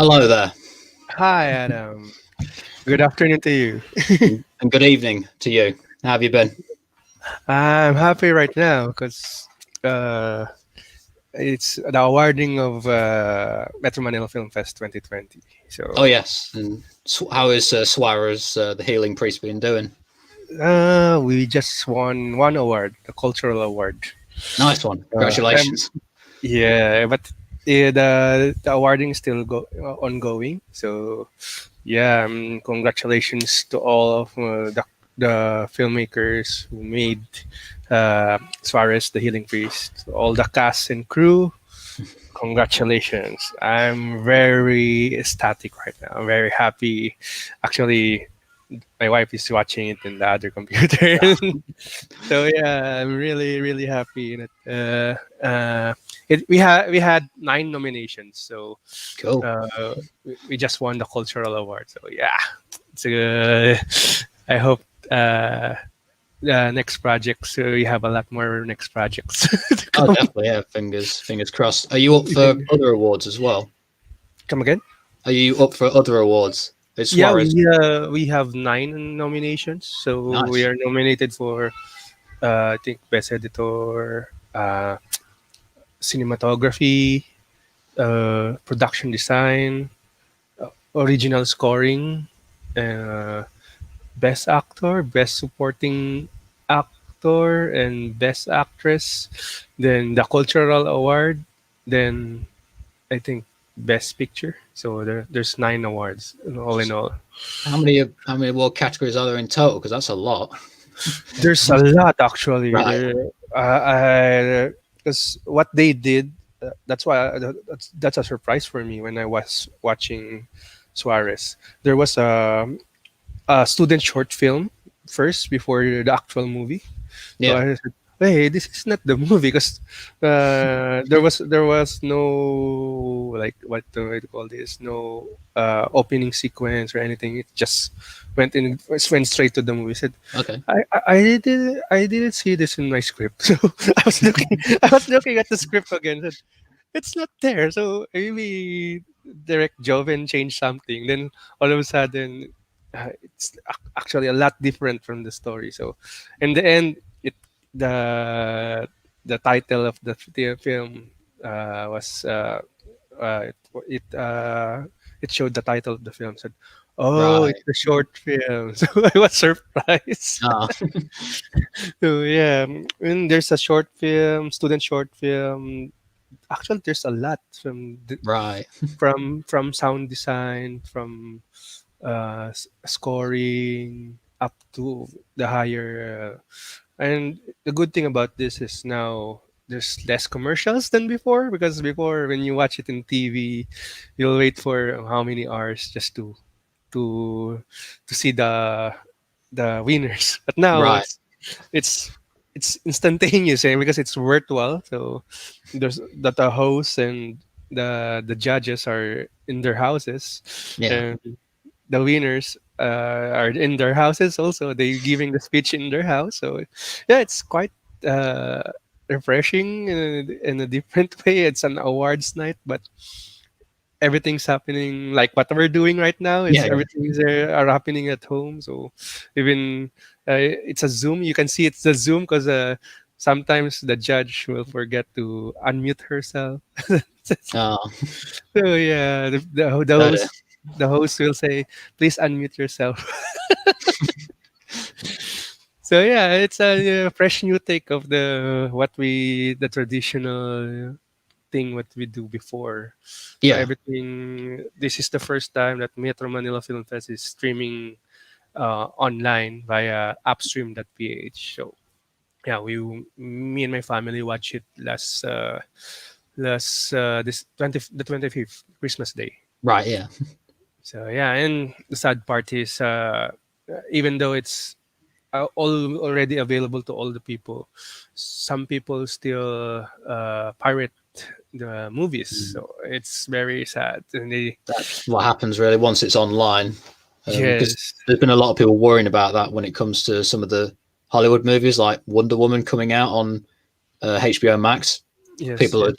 Hello there, Hi, Adam. Good afternoon to you. and good evening to you. How have you been? I'm happy right now because uh, it's the awarding of Metro Manila Film Fest 2020. Oh So yes, and how is Suarez, the healing priest, been doing? we just won one award, the cultural award. Nice one, Uh, um, congratulations. yeah, but the awarding is still ongoing. So yeah, congratulations to all of the filmmakers who made Suarez the Healing Priest, all the cast and crew. Congratulations! I'm very ecstatic right now. I'm very happy. Actually, my wife is watching it in the other computer. So yeah, I'm really happy. We had 9 nominations. So Cool. we just won the cultural award. So yeah, I hope the next projects we have a lot more next projects to Oh, come. definitely. Yeah, fingers crossed. Are you up for other awards as well? Come again? Are you up for other awards? Is Yeah, Suarez we have 9 nominations. So we nice? are nominated for I think best editor, cinematography, production design, original scoring, uh, best actor, best supporting actor, and best actress. Then the cultural award. Then I think best picture. So there's 9 awards all in all. How many award categories are there in total? Because that's a lot. There's a lot actually. Right. There, because what they did. That's why that's a surprise for me when I was watching Suarez. There was a student short film first before the actual movie. So Yeah. I said, "Hey, this is not the movie because there was no like what do I call this? No opening sequence or anything. It just went straight to the movie." I said, Okay. I didn't see this in my script." So I was looking at the script again. Said, it's not there. So maybe direct Joven changed something. Then all of a sudden, it's actually a lot different from the story. So in the end, the the title of the film was it it showed the title of the film. Said, "Oh, Right. it's a short film." So I was surprised. Ah. So yeah, and there's a short film, student short film. Actually, there's a lot Right. from sound design, from scoring up to the higher. And the good thing about this is now there's less commercials than before, because before when you watch it in TV, you'll wait for how many hours just to to see the winners. But now Right. it's instantaneous, because it's virtual. So there's that the hosts and the judges are in their houses, Yeah. and the winners are in their houses also. They giving the speech in their house. So yeah, it's quite uh, refreshing in a different way. It's an awards night, but everything's happening like what we're doing right now. Is Yeah. Yeah. everything's are happening at home. So even it's a Zoom. You can see it's a Zoom because sometimes the judge will forget to unmute herself. Oh, So yeah, the got it. host will say, "Please unmute yourself." So yeah, it's a fresh new take of the traditional thing what we do before. So Yeah. everything. This is the first time that Metro Manila Film Fest is streaming online via upstream.ph. So yeah, me and my family watch it last this 25th Christmas Day. Right. Yeah. So yeah, and the sad part is even though it's all already available to all the people, some people still pirate the movies. Mm. So it's very sad. And they That's what happens really once it's online. Because yes, there's been a lot of people worrying about that when it comes to some of the Hollywood movies like Wonder Woman coming out on HBO Max. yes, People yes. are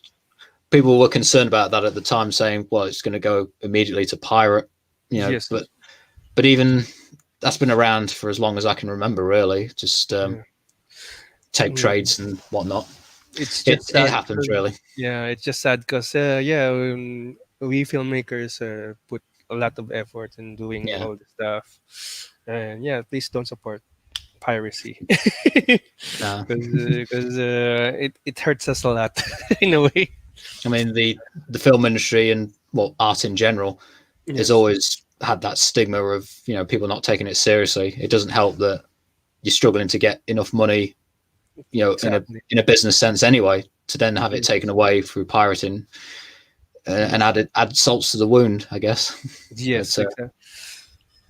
people were concerned about that at the time, saying, "Well, it's going to go immediately to pirate," you know. Yes. But even that's been around for as long as I can remember. Really, just tape trades and whatnot. It's just It sad happens, 'cause- really. Yeah, it's just sad because we filmmakers put a lot of effort in doing Yeah. all the stuff, and yeah, please don't support piracy No. because it hurts us a lot in a way. I mean, the film industry and art in general has Yes. always had that stigma of, you know, people not taking it seriously. It doesn't help that you're struggling to get enough money, you know, Exactly. in a business sense anyway, to then have it taken away through pirating and add salts to the wound, I guess. Yes, But, exactly.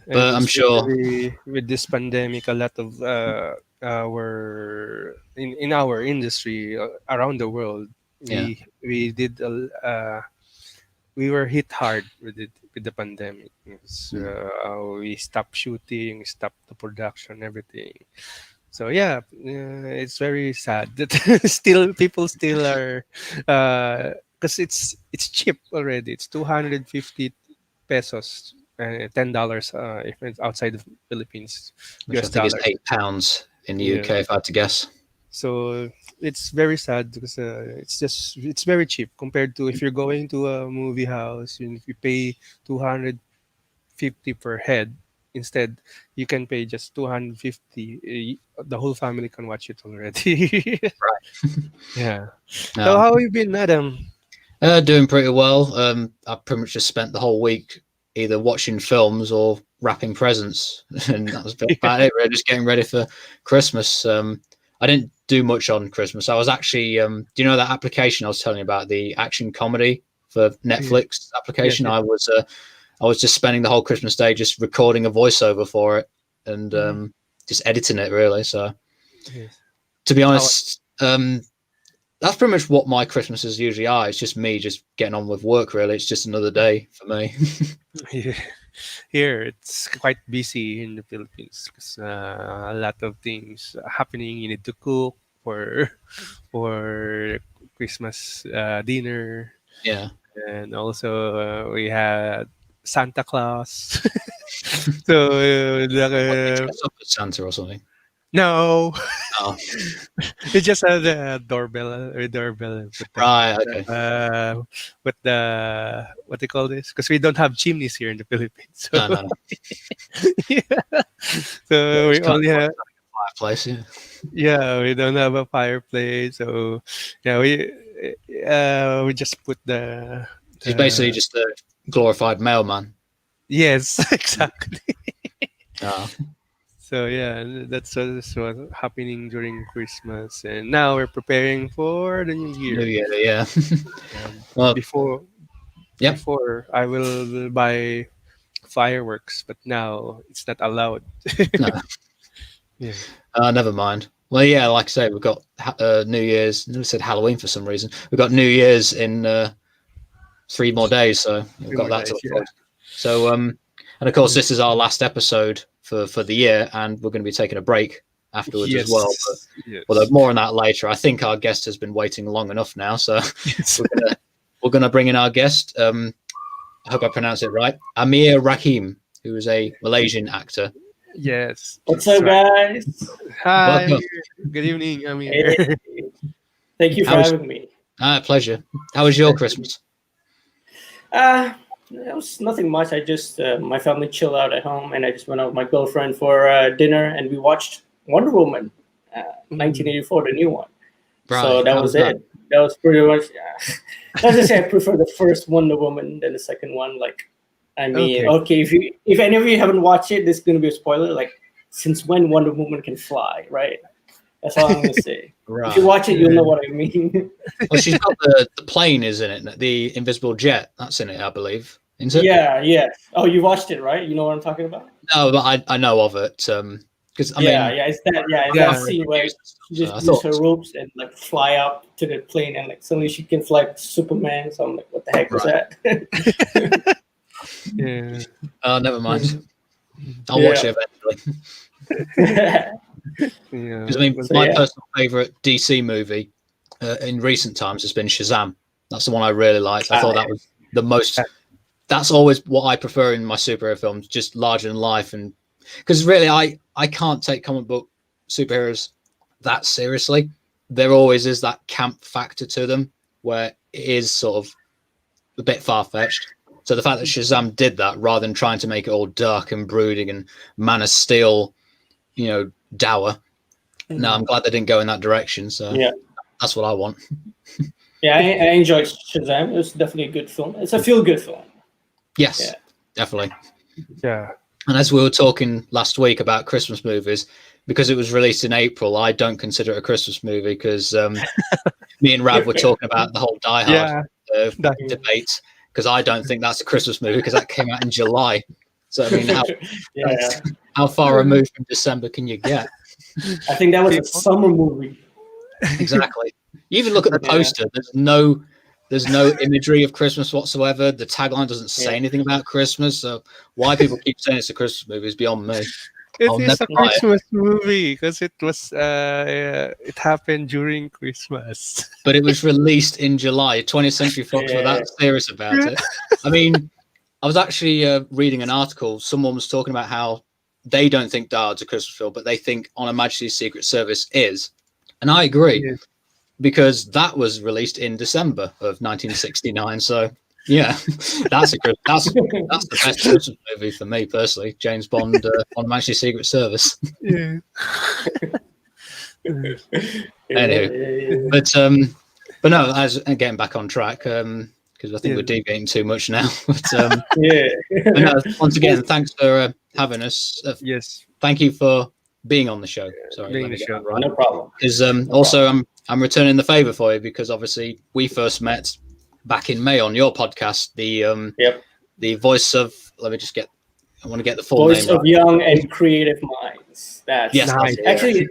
but And I'm sure, especially with this pandemic, a lot of our in our industry around the world, yeah, we did we were hit hard with it with the pandemic. We stopped shooting, we stopped the production, everything. So yeah, it's very sad that people still are because it's cheap already. It's 250 pesos, $10 if it's outside the Philippines, which I US think is dollars. £8 in the Yeah. UK, if I had to guess. So it's very sad because it's very cheap compared to if you're going to a movie house and if you pay 250 per head. Instead, you can pay just 250. The whole family can watch it already. Yeah. So No. how have you been, Adam? Doing pretty well. I pretty much just spent the whole week either watching films or wrapping presents, and that was about it. Really, just getting ready for Christmas. I didn't do much on Christmas. I was actually, do you know that application I was telling you about, the action comedy for Netflix application? Yes. I was just spending the whole Christmas day just recording a voiceover for it and just editing it, really. So, Yes. to be honest, that's pretty much what my Christmases usually are. It's just me just getting on with work, really. It's just another day for me. Yeah. Here it's quite busy in the Philippines because a lot of things happening. You need to cook for Christmas dinner, Yeah. and also we had Santa Claus. So Dress up as Santa or something. no, Oh, we just had a doorbell right. Okay. with the what they call this because we don't have chimneys here in the Philippines. So, No. yeah. So we It's kind only of like have a fireplace. Yeah. we don't have a fireplace. So yeah, we just put He's basically just a glorified mailman. yes, exactly. Oh, So yeah, that's what's happening during Christmas, and now we're preparing for the New Year. New Year. Yeah. Well, Before Yep. before I will buy fireworks, but now it's not allowed. no. Yeah. Never mind. Well, yeah, like I say, we've got New Year's. I said Halloween for some reason. We've got New Year's in 3 more days, so we've got that to look forward to. So, and of course, this is our last episode for the year, and we're going to be taking a break afterwards as well. But, although more on that later. I think our guest has been waiting long enough now, so we're gonna bring in our guest. I hope I pronounce it right. Amir Rahim, who is a Malaysian actor. Yes. What's up, guys? Hi. Welcome. Good evening, Amir. Hey, thank you for having me. Pleasure. How was your Christmas? It was nothing much. I just my family chilled out at home, and I just went out with my girlfriend for dinner, and we watched Wonder Woman, 1984, the new one. Right. So that How was that? it. That was pretty much. Let's just say I prefer the first Wonder Woman than the second one. Like, I mean, okay, if any of you haven't watched it, this is gonna be a spoiler. Like, since when Wonder Woman can fly, right? That's all I'm gonna say. Right. If you watch it, you'll know what I mean. Well, she's got the plane, isn't it? The invisible jet. That's in it, I believe. Isn't it? Yeah. Oh, you watched it, right? You know what I'm talking about? No, but I know of it. Because I mean, It's that scene where she just use her ropes and like fly up to the plane, and like suddenly she can fly like Superman. So I'm like, what the heck was that? Yeah. Oh, never mind. I'll watch it eventually. Yeah. Because I mean, my personal favorite DC movie in recent times has been Shazam. That's the one I really liked. I thought that was the most. That's always what I prefer in my superhero films, just larger than life, and because really I can't take comic book superheroes that seriously. There always is that camp factor to them where it is sort of a bit far-fetched. So the fact that Shazam did that rather than trying to make it all dark and brooding and Man of Steel, dour. No, I'm glad they didn't go in that direction. So that's what I want. Yeah, I enjoyed Shazam. It was definitely a good film. It's a feel-good film. Yes, definitely. Yeah. And as we were talking last week about Christmas movies, because it was released in April, I don't consider it a Christmas movie because me and Rav were talking about the whole Die Hard debate, because I don't think that's a Christmas movie because that came out in July. So, I mean, how far removed from December can you get? I think that was a summer movie. Exactly. You even look at the poster. There's no imagery of Christmas whatsoever. The tagline doesn't say anything about Christmas. So why people keep saying it's a Christmas movie is beyond me. It is a Christmas movie because it was it happened during Christmas. But it was released in July. 20th Century Fox were that serious about it. I mean, I was actually reading an article. Someone was talking about how they don't think Die Hard's a Christmas film, but they think On Her Majesty's Secret Service is. And I agree, because that was released in December of 1969. So, yeah, that's the best Christmas movie for me personally. James Bond on Her Majesty's Secret Service. Yeah. Anyway, but no, as getting back on track, because I think we're deviating too much now. But no, once again, thanks for having us. Yes, thank you for being on the show. Sorry, being the show. Right. No problem. Because also, I'm returning the favor for you because obviously we first met back in May on your podcast. The voice of I want to get the full voice name. Voice of Young and Creative Minds. That's nice. Actually,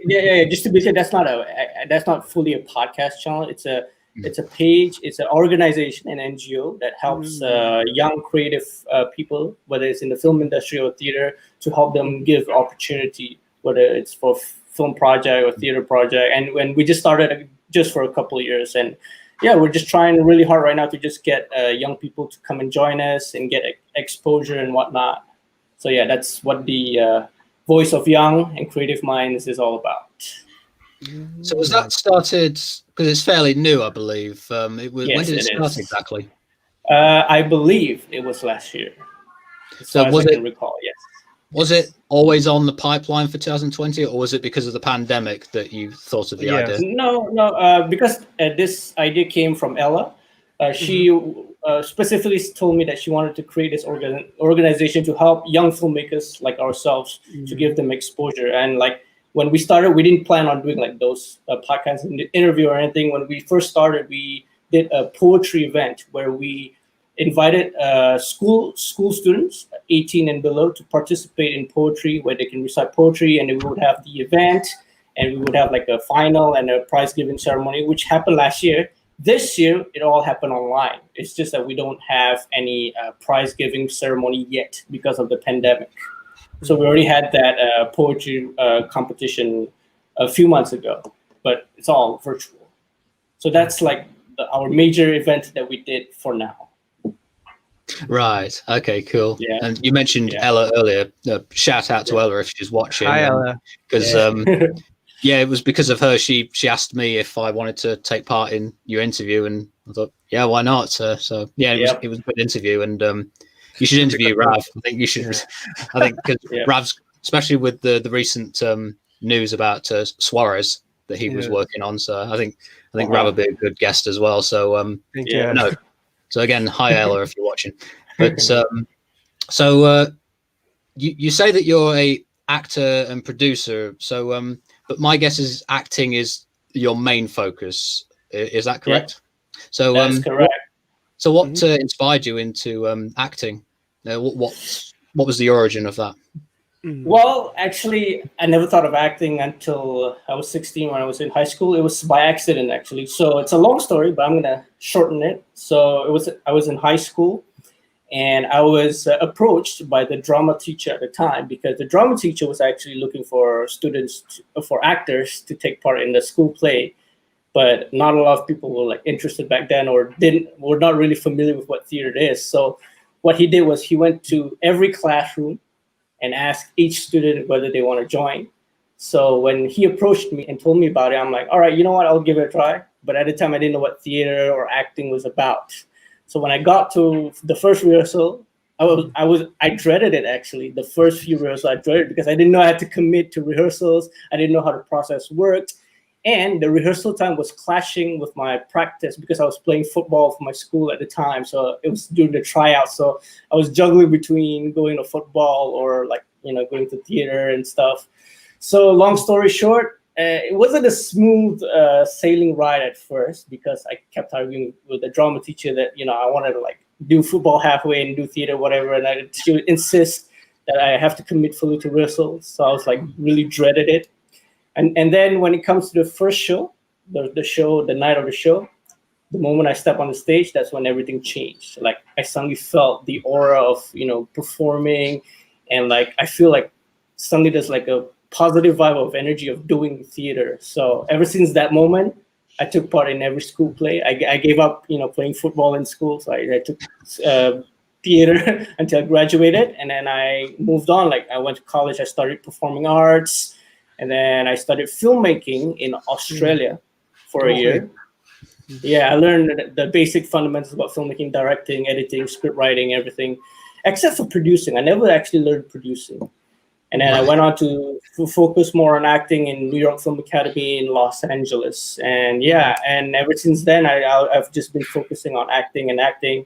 just to be clear, that's not fully a podcast channel. It's a page. It's an organization, an NGO that helps young creative people, whether it's in the film industry or theater, to help them give opportunity, whether it's for film project or theater project. And when we just started just for a couple of years, and we're just trying really hard right now to just get young people to come and join us and get exposure and whatnot. So that's what the Voice of Young and Creative Minds is all about. So was that started, because it's fairly new, I believe. When did it start exactly? I believe it was last year. So was I can recall, yes. Was it always on the pipeline for 2020, or was it because of the pandemic that you thought of the idea? No, because this idea came from Ella. She specifically told me that she wanted to create this organization to help young filmmakers like ourselves to give them exposure. And like when we started, we didn't plan on doing like those podcasts and interview or anything. When we first started, we did a poetry event where we invited school students 18 and below to participate in poetry, where they can recite poetry, and then we would have the event, and we would have like a final and a prize giving ceremony, which happened last year. This year, it all happened online. It's just that we don't have any prize giving ceremony yet because of the pandemic. So we already had that poetry competition a few months ago, but it's all virtual. So that's like our major event that we did for now. Right. Okay. Cool. Yeah. And you mentioned Ella earlier. Shout out to Ella if she's watching. Hi, Ella. Because it was because of her. She asked me if I wanted to take part in your interview, and I thought, yeah, why not? So it was a good interview, and you should interview Rav. I think you should. I think because Rav's, especially with the recent news about Suarez that he was working on. So I think Rav would be a good guest as well. So no. So again, hi Ella if you're watching. But you say that you're a actor and producer. So but my guess is acting is your main focus. Is that correct? Yeah. So that's correct. What inspired you into acting? What was the origin of that? Well, actually, I never thought of acting until I was 16 when I was in high school. It was by accident, actually. So it's a long story, but I'm going to shorten it. So I was in high school, and I was approached by the drama teacher at the time, because the drama teacher was actually looking for students, for actors to take part in the school play. but not a lot of people were like interested back then, or were not really familiar with what theater is. So what he did was he went to every classroom and asked each student whether they want to join. So when he approached me and told me about it, I'm like, all right, you know what, I'll give it a try. But at the time, I didn't know what theater or acting was about. So when I got to the first rehearsal, I dreaded it actually. The first few rehearsals, I dreaded it because I didn't know I had to commit to rehearsals. I didn't know how the process worked. And the rehearsal time was clashing with my practice because I was playing football for my school at the time. So it was during the tryouts. So I was juggling between going to football or like, going to theater and stuff. So long story short, it wasn't a smooth sailing ride at first because I kept arguing with the drama teacher that, I wanted to like do football halfway and do theater, whatever. And she would insist that I have to commit fully to rehearsals. So I was like really dreaded it. And then when it comes to the first show, the night of the show, the moment I step on the stage, that's when everything changed. Like I suddenly felt the aura of, performing, and like I feel like suddenly there's like a positive vibe of energy of doing theater. So ever since that moment, I took part in every school play. I gave up, playing football in school. So I took theater until I graduated, and then I moved on. Like I went to college, I started performing arts. And then I studied filmmaking in Australia for a year. Yeah, I learned the basic fundamentals about filmmaking, directing, editing, script writing, everything, except for producing. I never actually learned producing. And then I went on to focus more on acting in New York Film Academy in Los Angeles. And and ever since then, I've just been focusing on acting and acting.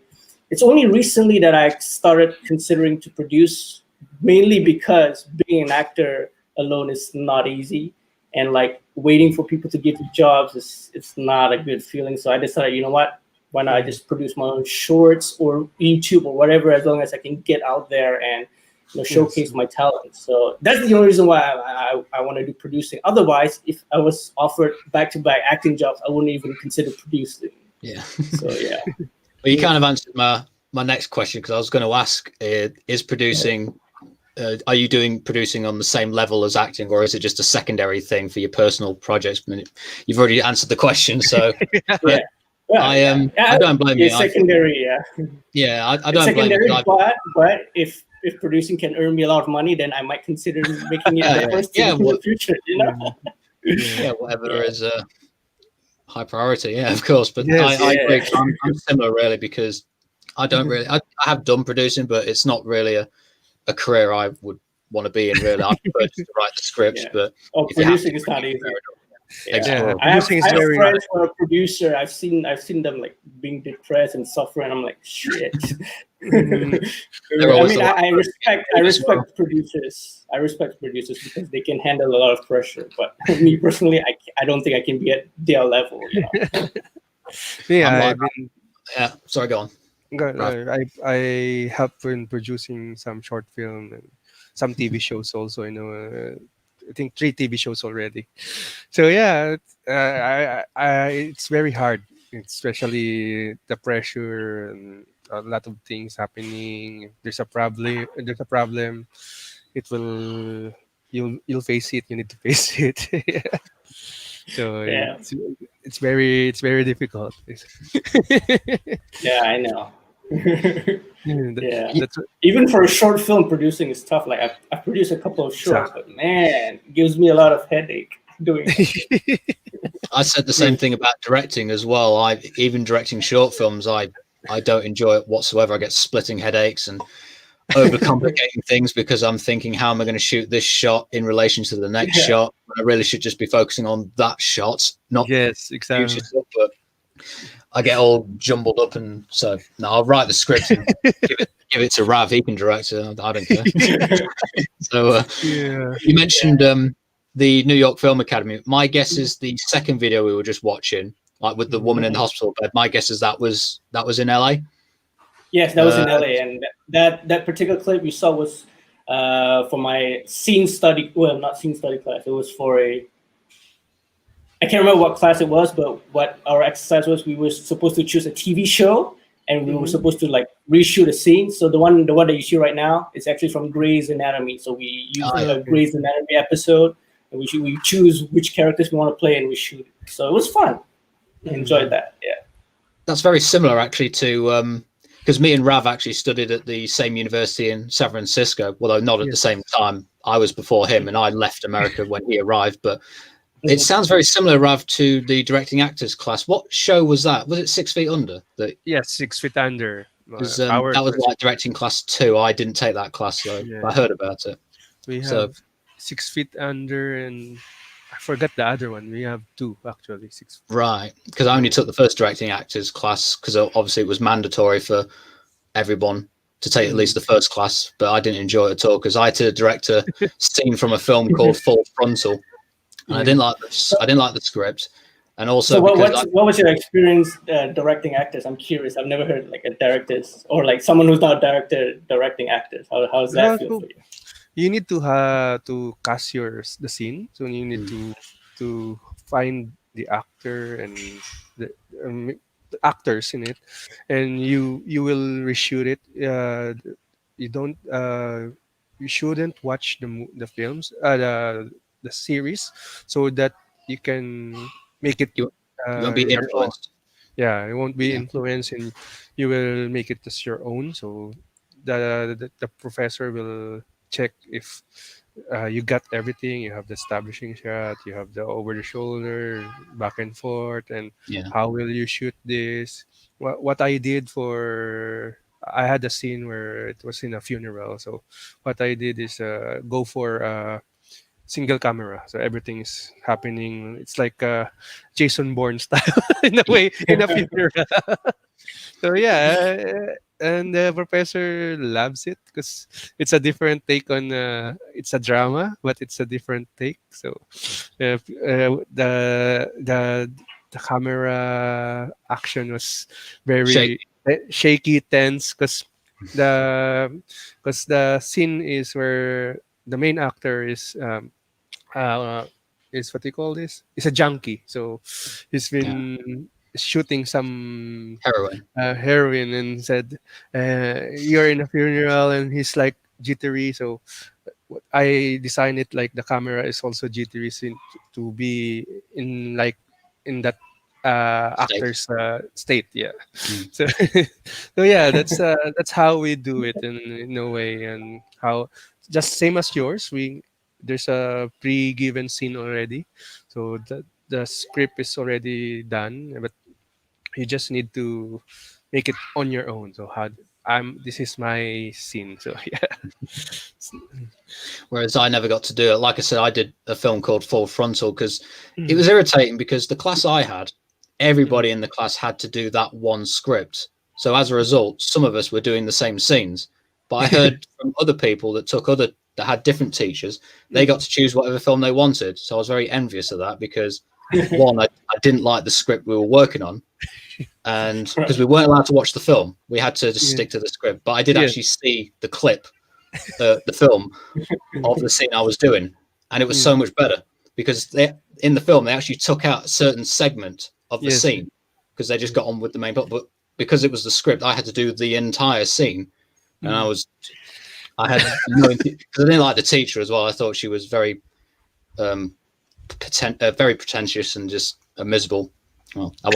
It's only recently that I started considering to produce, mainly because being an actor alone is not easy, and like waiting for people to give you jobs it's not a good feeling. So I decided, you know what, why not I just produce my own shorts or YouTube or whatever, as long as I can get out there and showcase my talent. So that's the only reason why I want to do producing. Otherwise, if I was offered back-to-back acting jobs, I wouldn't even consider producing. So well, you kind of answered my next question, because I was going to ask, is producing are you doing producing on the same level as acting, or is it just a secondary thing for your personal projects? You've already answered the question, so I don't blame you. Secondary, I don't blame you. But if producing can earn me a lot of money, then I might consider making it the first thing in the future. Whatever is high priority. Yeah, of course. But I agree. I'm similar really, because I don't really. I have done producing, but it's not really a career I would want to be in, really. I prefer to write the scripts, but producing is not easy. I have friends who are a producer. I've seen them like being depressed and suffering. I'm like, shit. I respect producers. I respect producers because they can handle a lot of pressure. But me personally, I don't think I can be at their level. Sorry, go on. I helped in producing some short film and some TV shows also. I think 3 TV shows already. So it's very hard, especially the pressure and a lot of things happening. If there's a problem. You'll face it. You need to face it. So it's very difficult. I know. Even for a short film, producing is tough. Like I produced a couple of shorts, but man, it gives me a lot of headache doing it. I said the same thing about directing as well. Even directing short films, I don't enjoy it whatsoever. I get splitting headaches and overcomplicating things because I'm thinking, how am I going to shoot this shot in relation to the next shot? I really should just be focusing on that shot, not exactly. Stuff, but I get all jumbled up, and so I'll write the script and give it to Rav. He can direct it. I don't care. So you mentioned the New York Film Academy. My guess is the second video we were just watching, like with the woman in the hospital bed. My guess is that was in LA. Yes, that was in LA, and that particular clip you saw was for my scene study. Well, not scene study class. It was for I can't remember what class it was, but what our exercise was, we were supposed to choose a TV show, and we were supposed to like reshoot a scene. So the one that you see right now is actually from Grey's Anatomy. So we use a Grey's Anatomy episode, and we choose which characters we want to play, and we shoot it. So it was fun. enjoyed that. Yeah, that's very similar actually to because me and Rav actually studied at the same university in San Francisco, although not at the same time. I was before him, and I left America when he arrived. But it sounds very similar, Rav, to the directing actors class. What show was that? Was it 6 Feet Under? Yes, 6 Feet Under. That was like directing class 2. I didn't take that class, though. Yeah. I heard about it. We have 6 Feet Under, and I forgot the other one. We have 2 actually. 6. Right, because I only took the first directing actors class because obviously it was mandatory for everyone to take at least the first class, but I didn't enjoy it at all because I had to direct a scene from a film called Full Frontal, and I didn't like the script, and also. So what was your experience directing actors? I'm curious. I've never heard like a directors or like someone who's not a director directing actors. How does that feel for you? You need to cast the scene, so you need to find the actor and the actors in it, and you will reshoot it. You shouldn't watch the films, the series, so that you can make it. You won't be influenced. Yeah, it won't be influenced, and you will make it as your own. So the professor will check if you got everything. You have the establishing shot, you have the over the shoulder, back and forth, and how will you shoot this? What I did I had a scene where it was in a funeral. So what I did is go for single camera, so everything is happening. It's like Jason Bourne style in a way in a funeral. So and the professor loves it because it's a different take on it's a drama, but it's a different take. So the camera action was very shaky, tense, because the scene is where the main actor is what they call this? Is a junkie. So he's been shooting some heroin and said, "You're in a funeral," and he's like jittery. So I designed it like the camera is also jittery to be in that actor's state. Yeah. So that's how we do it in a way, and how just same as yours. There's a pre-given scene already, so the script is already done, but you just need to make it on your own. So this is my scene. So Whereas I never got to do it. Like I said, I did a film called Full Frontal because it was irritating because the class I had, everybody in the class had to do that one script. So as a result, some of us were doing the same scenes. But I heard from other people that had different teachers, they got to choose whatever film they wanted. So I was very envious of that because one, I didn't like the script we were working on, and because we weren't allowed to watch the film, we had to just stick to the script. But I did actually see the clip, the film of the scene I was doing, and it was so much better because in the film they actually took out a certain segment of the scene because they just got on with the main plot. But because it was the script, I had to do the entire scene, and I had because I didn't like the teacher as well. I thought she was very very pretentious and just miserable. Well, I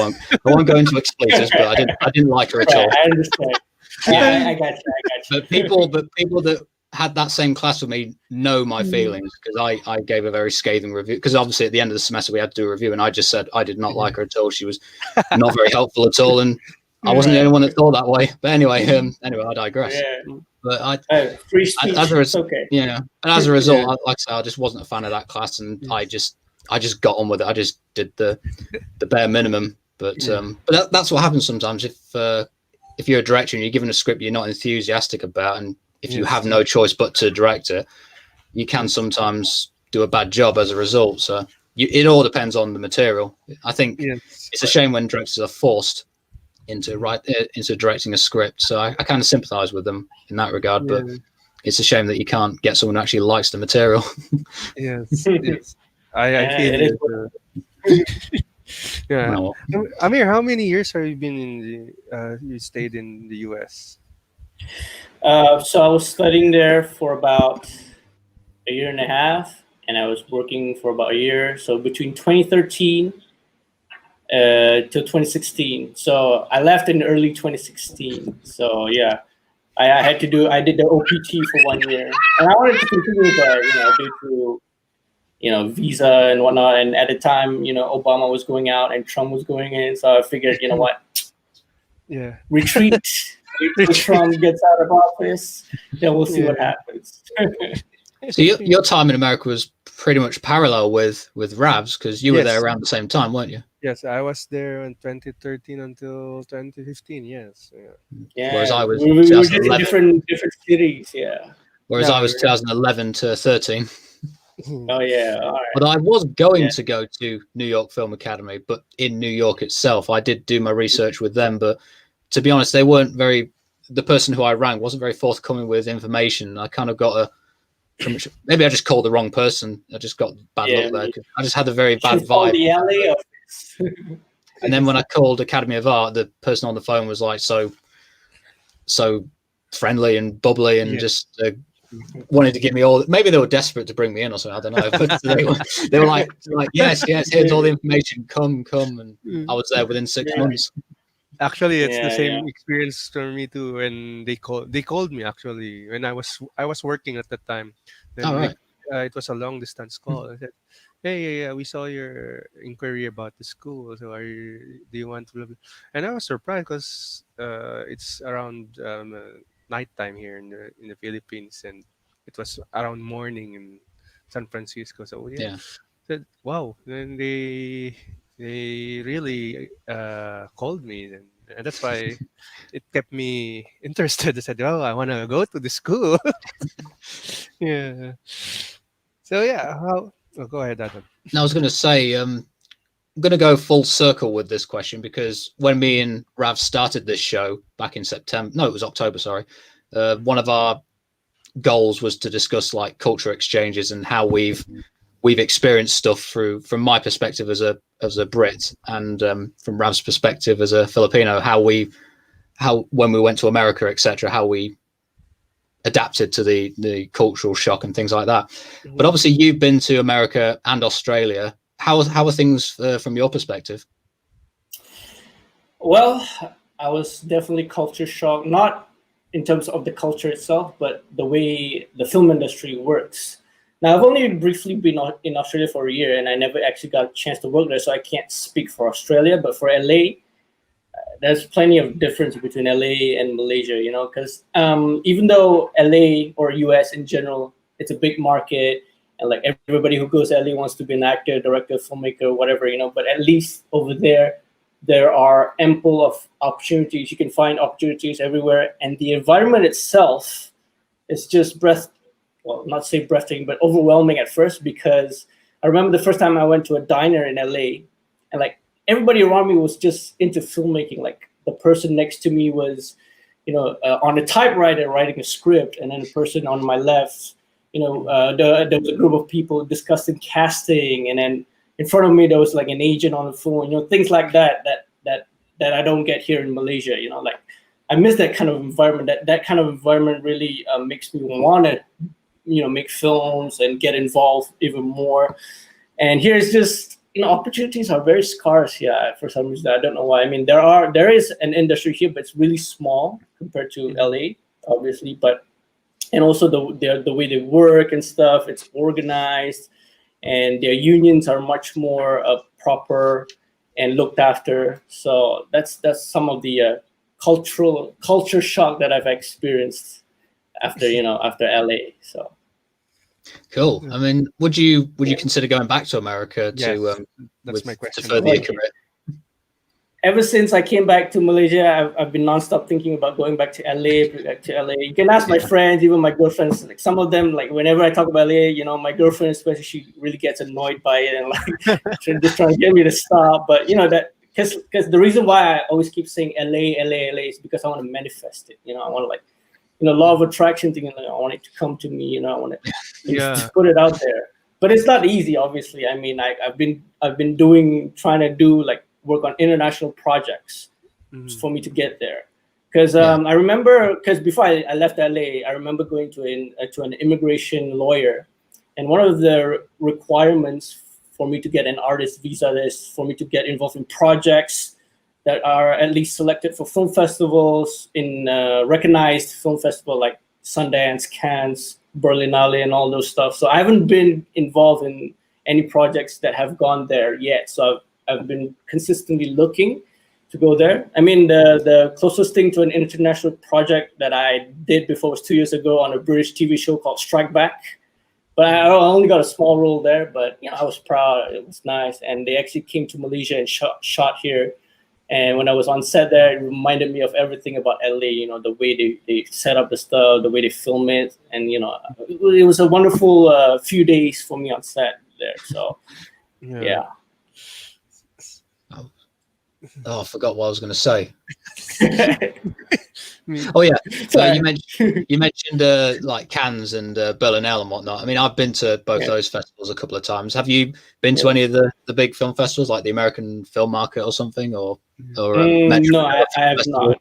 won't go into expletives, but I didn't like her at all. I understand. I got you. But people that had that same class with me know my feelings because I gave a very scathing review because obviously at the end of the semester we had to do a review, and I just said I did not like her at all. She was not very helpful at all, and I wasn't the only one that thought that way. But anyway, I digress. Yeah. But free speech. Okay. Yeah, and as a result, like I said, I just wasn't a fan of that class, and I just got on with it. I just did the bare minimum. But that's what happens sometimes if you're a director and you're given a script you're not enthusiastic about, and if you have no choice but to direct it, you can sometimes do a bad job as a result. So it all depends on the material. I think it's a shame when directors are forced into directing a script. So I kind of sympathize with them in that regard, but it's a shame that you can't get someone who actually likes the material. Yes. I feel it. Yeah. Oh, well. Amir, how many years have you been you stayed in the US? So I was studying there for about a year and a half, and I was working for about a year. So between 2013 till 2016. So I left in early 2016. So yeah, I did the OPT for 1 year, and I wanted to continue, but due to visa and whatnot, and at the time, Obama was going out and Trump was going in, so I figured, what, retreat until Trump gets out of office, then we'll see what happens. So your time in America was pretty much parallel with Rav's, because you were there around the same time, weren't you? Yes, I was there in 2013 until 2015. Yes. Yeah. Whereas I was we were just in different cities. Yeah. Whereas I was 2011 to 13. Oh yeah. All right. But I was going to go to New York Film Academy, but in New York itself, I did do my research with them. But to be honest, they weren't very. The person who I rang wasn't very forthcoming with information. I kind of got maybe I just called the wrong person. I just got bad luck there. I just had a very bad vibe. The LA office. And then when I called Academy of Art, the person on the phone was like so friendly and bubbly, and just wanted to give me all. Maybe they were desperate to bring me in or something. I don't know. But they were like yes, here's all the information. Come, and I was there within 6 months. Actually, it's the same experience for me too. When they called me actually when I was working at that time. Then it was a long distance call. I said, "Hey, we saw your inquiry about the school. So do you want to?" And I was surprised because it's around nighttime here in the Philippines, and it was around morning in San Francisco. So said, wow. Then they really called me, and that's why it kept me interested. I said, "Oh, I want to go to the school." Yeah. So go ahead, Adam. Now I was going to say, I'm going to go full circle with this question, because when me and Rav started this show back in October, sorry. One of our goals was to discuss like culture exchanges and how we've experienced stuff from my perspective as a Brit, and from Rav's perspective as a Filipino, how when we went to America, etc., how we adapted to the cultural shock and things like that. But obviously you've been to America and Australia. How are things from your perspective? Well, I was definitely culture shocked, not in terms of the culture itself, but the way the film industry works. Now, I've only briefly been in Australia for a year, and I never actually got a chance to work there, so I can't speak for Australia. But for LA, there's plenty of difference between LA and Malaysia, because even though LA or US in general, it's a big market, and like everybody who goes to LA wants to be an actor, director, filmmaker, whatever, but at least over there are ample of opportunities. You can find opportunities everywhere, and the environment itself is just not say breathtaking, but overwhelming at first, because I remember the first time I went to a diner in LA, and like everybody around me was just into filmmaking. Like the person next to me was, on a typewriter writing a script, and then the person on my left, there was a group of people discussing casting, and then in front of me there was like an agent on the phone, things like that I don't get here in Malaysia. Like I miss that kind of environment. That kind of environment really makes me want to, make films and get involved even more. And here's just, opportunities are very scarce here for some reason. I don't know why. I mean, there is an industry here, but it's really small compared to LA, obviously. And also the way they work and stuff, it's organized, and their unions are much more proper and looked after. So that's some of the culture shock that I've experienced after LA. So cool. I mean, would you consider going back to America that's my question. to further your career? Ever since I came back to Malaysia, I've been nonstop thinking about going back to LA. You can ask my friends, even my girlfriends. Like some of them, like whenever I talk about LA, my girlfriend especially, she really gets annoyed by it and like just trying to get me to stop. But that because the reason why I always keep saying LA is because I want to manifest it. I want to like law of attraction thing. I want it to come to me. I want to just put it out there. But it's not easy, obviously. I mean, I've been trying to do like work on international projects for me to get there. Because I remember, because before I left LA, I remember going to an immigration lawyer, and one of the requirements for me to get an artist visa. There's for me to get involved in projects that are at least selected for film festivals in recognized film festival like Sundance, Cannes, Berlinale, and all those stuff. So I haven't been involved in any projects that have gone there yet. So I've been consistently looking to go there. I mean, the closest thing to an international project that I did before was 2 years ago on a British TV show called Strike Back. But I only got a small role there, but I was proud. It was nice. And they actually came to Malaysia and shot here. And when I was on set there, it reminded me of everything about LA, the way they set up the stuff, the way they film it. And, it was a wonderful few days for me on set there. So, yeah. Oh, I forgot what I was going to say. Oh yeah, you mentioned like Cannes and Berlinale and whatnot. I mean, I've been to both those festivals a couple of times. Have you been to any of the big film festivals, like the American Film Market or something, or no, I have not.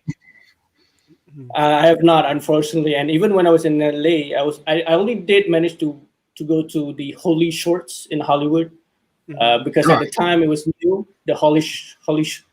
I have not, unfortunately. And even when I was in LA, I only did manage to go to the Holy Shorts in Hollywood because at the time it was new. The Holy Shorts.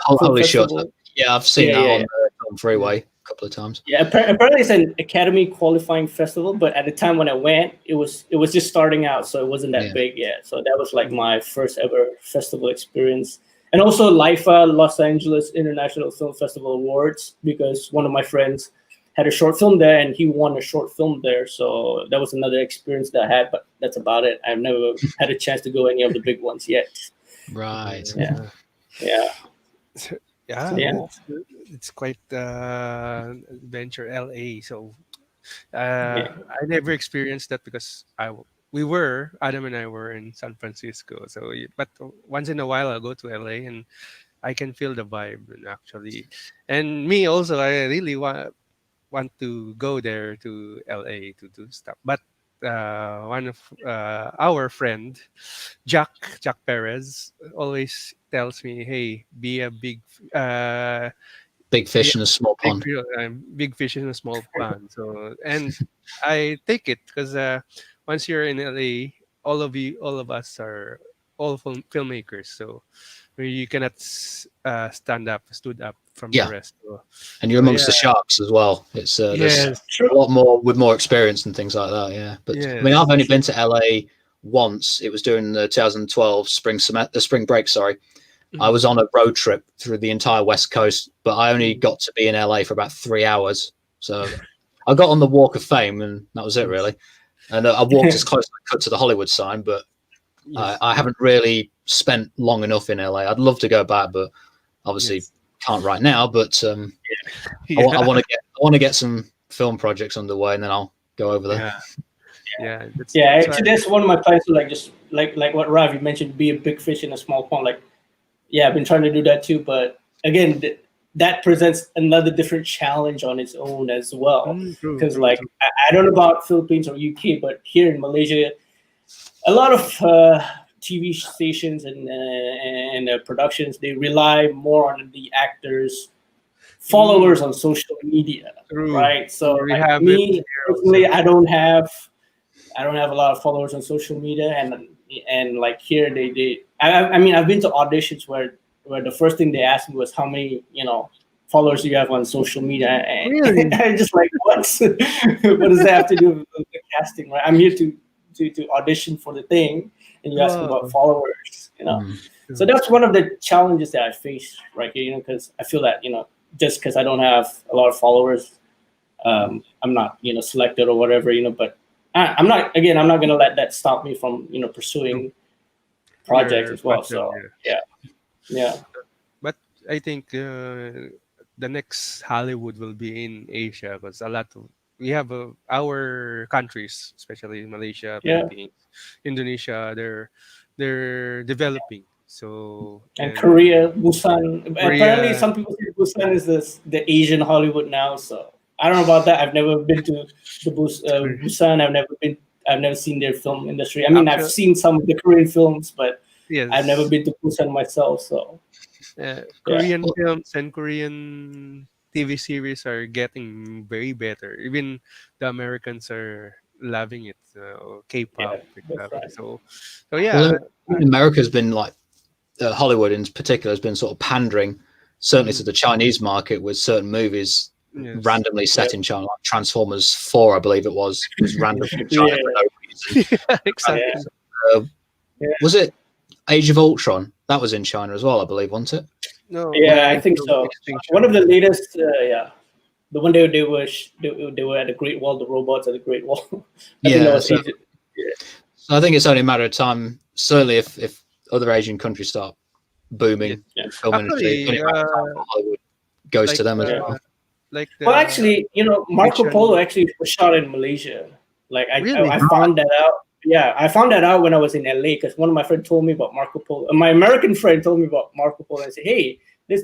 Holy Shorts. Yeah, I've seen that on the Film Freeway a couple of times. Yeah, apparently it's an Academy qualifying festival, but at the time when I went, it was just starting out, so it wasn't that big yet. So that was like my first ever festival experience. And also LIFA, Los Angeles International Film Festival Awards, because one of my friends had a short film there and he won a short film there. So that was another experience that I had, but that's about it. I've never had a chance to go any of the big ones yet. Right. Yeah. It's quite adventure LA. So I never experienced that because Adam and I were in San Francisco. So, but once in a while I'll go to LA and I can feel the vibe actually. And me also, I really want to go there to LA to do stuff. But one of our friend Jack Perez always tells me, "Hey, be a big fish in a small pond." Big fish in a small pond. So, and I take it because once you're in LA, all of us are all filmmakers. So you cannot stood up from the rest. So, and you're amongst the sharks as well. It's there's a lot more with more experience and things like that. Yeah, but I mean, I've only been to LA once. It was during the 2012 spring break. Sorry, I was on a road trip through the entire West Coast, but I only got to be in LA for about 3 hours. So I got on the Walk of Fame, and that was it really. And I walked as close as I could to the Hollywood sign, but I haven't really spent long enough in LA. I'd love to go back, but obviously can't right now. But I want to get some film projects underway, and then I'll go over there. Actually, that's one of my plans to just like what Ravi mentioned, be a big fish in a small pond. I've been trying to do that too, but again, that presents another different challenge on its own as well. Because I don't know about Philippines or UK, but here in Malaysia, a lot of TV stations and productions, they rely more on the actors' followers on social media, right? So me personally, I don't have a lot of followers on social media, and like here I mean, I've been to auditions where the first thing they asked me was how many followers you have on social media, and really? I'm just like, what does that have to do with the casting, right? I'm here to audition for the thing, and you ask me about followers, So that's one of the challenges that I face right here, because I feel that just because I don't have a lot of followers, I'm not selected or whatever, but I'm not going to let that stop me from pursuing projects as well. So yeah. But I think the next Hollywood will be in Asia, because we have our countries, especially Malaysia, Philippines, Indonesia. They're developing. So and Korea, Busan. Apparently, some people say Busan is the Asian Hollywood now. So I don't know about that. I've never been to the Busan. I've never seen their film industry. I mean, I've seen some of the Korean films, but I've never been to Busan myself. So Korean films and Korean TV series are getting very better. Even the Americans are loving it. K-pop. Right. So yeah. Well, America's been like Hollywood in particular has been sort of pandering certainly to the Chinese market with certain movies randomly set in China, like Transformers 4, I believe it was randomly in China for no reason. Exactly. Was it Age of Ultron? That was in China as well, I believe, wasn't it? No. Yeah, I think so. One of the latest, the one they were at the Great Wall, the robots at the Great Wall. So I think it's only a matter of time. Certainly, if other Asian countries start booming, film industry, Hollywood goes to them as well. Well, actually, Marco Polo actually was shot in Malaysia. Like I found that out. Yeah, I found that out when I was in LA because one of my friends told me about Marco Polo. My American friend told me about Marco Polo and said, "Hey, this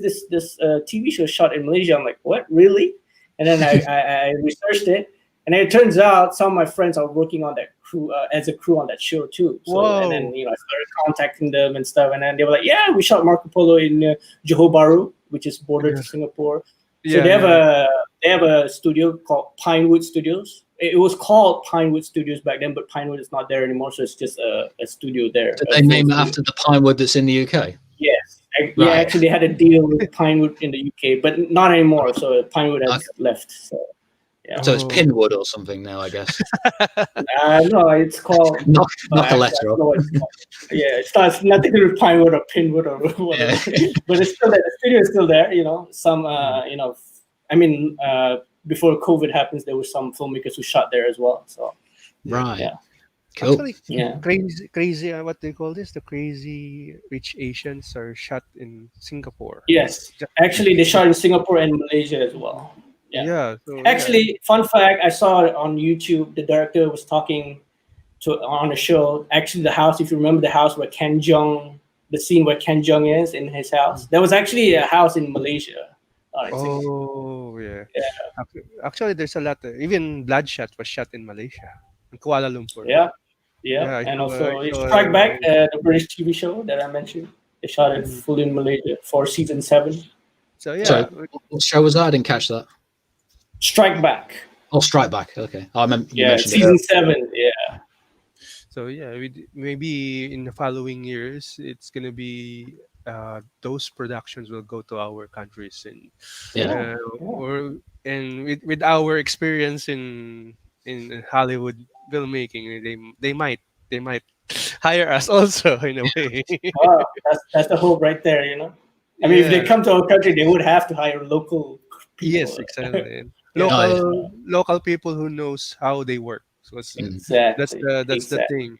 TV show shot in Malaysia." I'm like, "What? Really?" And then I researched it, and it turns out some of my friends are working on that crew as a crew on that show too. So and then I started contacting them and stuff, and then they were like, "Yeah, we shot Marco Polo in Johor Bahru, which is border to Singapore." So they have a studio called Pinewood Studios. It was called Pinewood Studios back then, but Pinewood is not there anymore, so it's just a studio there. Did they name it after the Pinewood that's in the UK? Yes. Yeah, actually, they had a deal with Pinewood in the UK, but not anymore. So Pinewood has left. So, so it's Pinwood or something now, I guess. No, it's called. Knock the letter off. It's nothing to do with Pinewood or Pinwood or whatever. But it's still there. The studio is still there. Some before COVID happens, there were some filmmakers who shot there as well. So Cool. Actually, crazy. What they call this? The Crazy Rich Asians are shot in Singapore. Yes, actually, they shot in Singapore and Malaysia as well. Fun fact: I saw it on YouTube. The director was talking on a show. Actually, the house. If you remember the house where Ken Jeong, the scene where Ken Jeong is in his house, there was actually a house in Malaysia. Actually, there's a lot. Even Bloodshot was shot in Malaysia, in Kuala Lumpur. And also Strike Back, the British TV show that I mentioned. They shot it fully in Malaysia for season 7. So So, what show was that? I didn't catch that. Strike Back. Oh, Strike Back. Okay, I remember. Season 7. Yeah. So maybe in the following years, it's gonna be those productions will go to our countries and with our experience in Hollywood filmmaking, they might hire us also in a way. Wow, that's the hope right there. I mean, if they come to our country, they would have to hire local people. Yes, exactly. Local people who knows how they work. So that's the thing.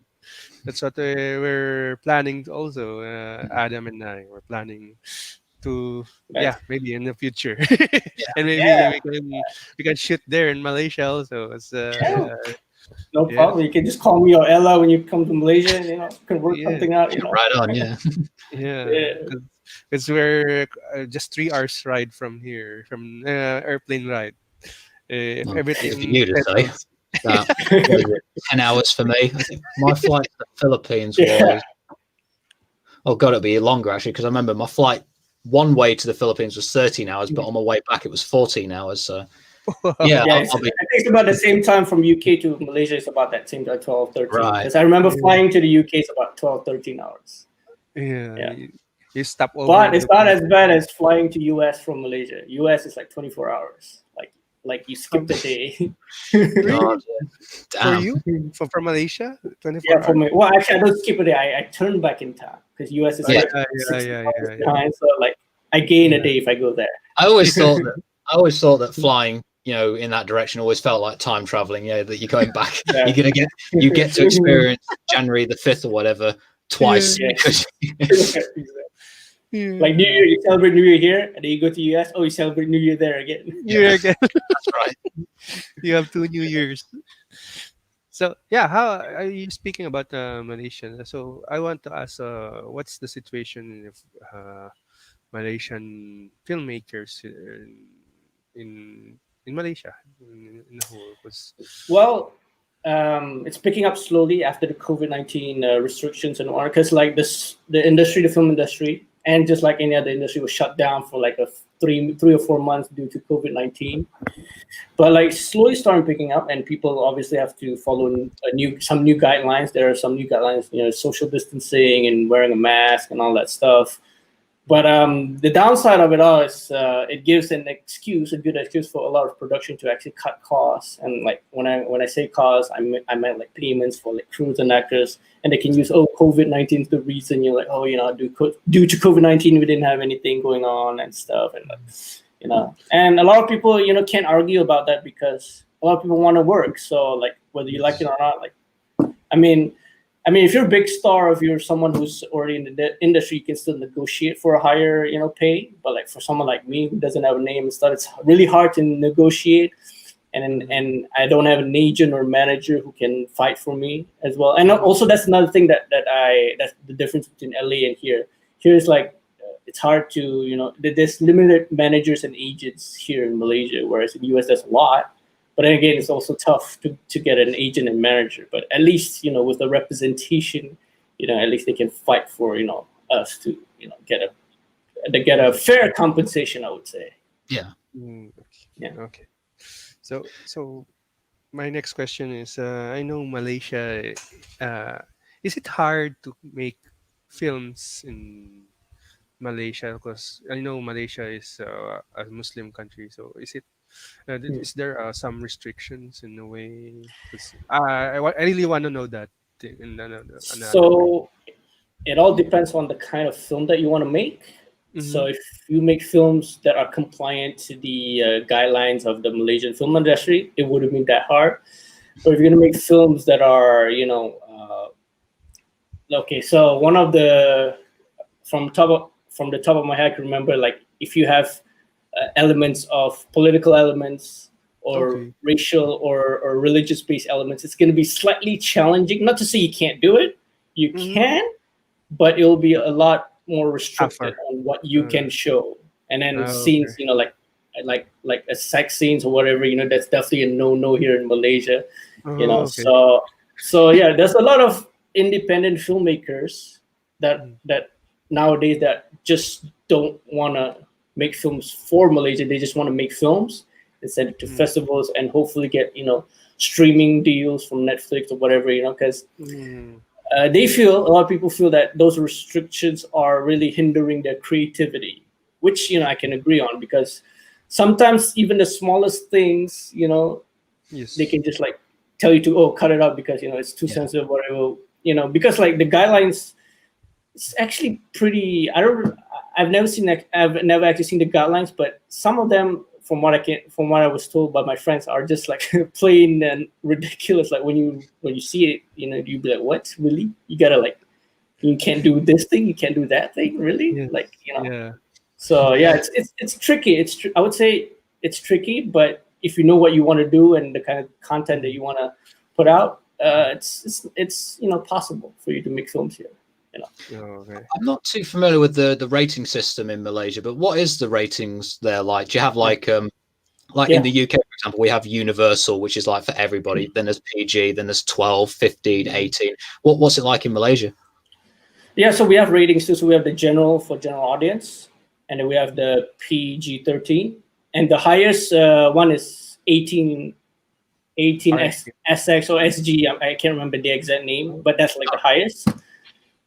That's what we're planning to also. Adam and I were planning to maybe in the future, and maybe we can shoot there in Malaysia also. It's, no problem. You can just call me or Ella when you come to Malaysia. And, can work something out. Right on, Because we're just 3 hours ride from here, from airplane ride. Everything. If you knew to say. 10 hours for me. I think my flight to the Philippines was it'd be longer actually, because I remember my flight one way to the Philippines was 13 hours, but on my way back it was 14 hours. So I think it's about the same time from UK to Malaysia. It's about that same time, 12, 13. Right. Because I remember flying to the UK is about 12, 13 hours. You stop over. But it's not as bad as flying to US from Malaysia. US is like 24 hours. Like you skipped a day. God, for you? From Malaysia? 24 Yeah, for me. Well, actually, I don't skip a day. I turn back in time because US is like 6 hours behind. So like I gain a day if I go there. I always thought that flying, in that direction always felt like time traveling. That you're going back. You get to experience January the 5th or whatever twice. Like New Year, you celebrate New Year here, and then you go to US. Oh, you celebrate New Year there again. That's right. You have 2 New Years. So how are you speaking about Malaysia? So I want to ask, what's the situation of Malaysian filmmakers in Malaysia in the whole? Well, it's picking up slowly after the COVID-19 restrictions and all, because like the film industry. and just like any other industry, was shut down for like a three or 4 months due to COVID-19. But like slowly starting picking up, and people obviously have to follow some new guidelines. There are some new guidelines, social distancing and wearing a mask and all that stuff. But the downside of it all is it gives a good excuse for a lot of production to actually cut costs. And like when I say costs, I meant like payments for like crews and actors, and they can use COVID-19 is the reason. You're like, due to COVID-19 we didn't have anything going on and stuff, and and a lot of people can't argue about that because a lot of people want to work. So like whether you like it or not, like I mean, if you're a big star, if you're someone who's already in the industry, you can still negotiate for a higher, pay. But like for someone like me who doesn't have a name and stuff, it's really hard to negotiate. And I don't have an agent or manager who can fight for me as well. And also that's another thing that's the difference between LA and here. Here is like it's hard to there's limited managers and agents here in Malaysia, whereas in the US there's a lot. But then again, it's also tough to get an agent and manager. But at least, with the representation, at least they can fight for, us to, get a fair compensation, I would say. Yeah. Yeah. Okay. So my next question is, I know Malaysia, is it hard to make films in Malaysia? Because I know Malaysia is a Muslim country. So is there some restrictions in a way? I really want to know that. So it all depends on the kind of film that you want to make. Mm-hmm. So if you make films that are compliant to the guidelines of the Malaysian film industry, it wouldn't be that hard. But if you're going to make films that are, okay, so one of the from the top of my head, I can remember, like if you have elements of political elements or racial or religious based elements, it's going to be slightly challenging. Not to say you can't do it, you can, but it'll be a lot more restricted on what you can show. And then scenes, like a sex scenes or whatever, that's definitely a no here in Malaysia. So yeah, there's a lot of independent filmmakers that nowadays that just don't want to make films for Malaysia. They just want to make films and send it to festivals and hopefully get streaming deals from Netflix or whatever, because a lot of people feel that those restrictions are really hindering their creativity, which I can agree on, because sometimes even the smallest things, they can just like tell you to cut it out because it's too sensitive, whatever, because like the guidelines, it's actually pretty. I've never actually seen the guidelines, but some of them, from what I was told by my friends, are just like plain and ridiculous. Like when you see it, you be like, "What? Really? You gotta you can't do this thing, you can't do that thing, really?" Yeah. So yeah, it's tricky. I would say it's tricky, but if you know what you want to do and the kind of content that you want to put out, it's possible for you to make films here. I'm not too familiar with the rating system in Malaysia, but what is the ratings there like? Do you have in the UK, for example, we have Universal, which is like for everybody. Then there's PG, then there's 12, 15, 18. What's it like in Malaysia? Yeah, so we have ratings too. So we have the general for general audience, and then we have the PG-13, and the highest one is 18 SX or SG. I can't remember the exact name, but that's like the highest.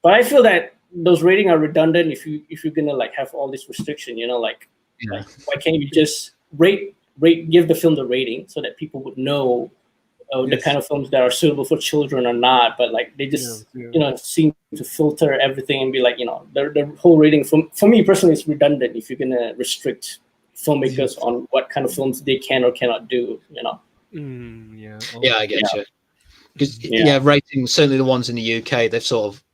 But I feel that those ratings are redundant if you're gonna have all this restriction, like why can't you just give the film the rating so that people would know the kind of films that are suitable for children or not? But they just seem to filter everything and be like, the whole rating for me personally is redundant if you're gonna restrict filmmakers on what kind of films they can or cannot do. I get you. Because ratings, certainly the ones in the UK, they've sort of,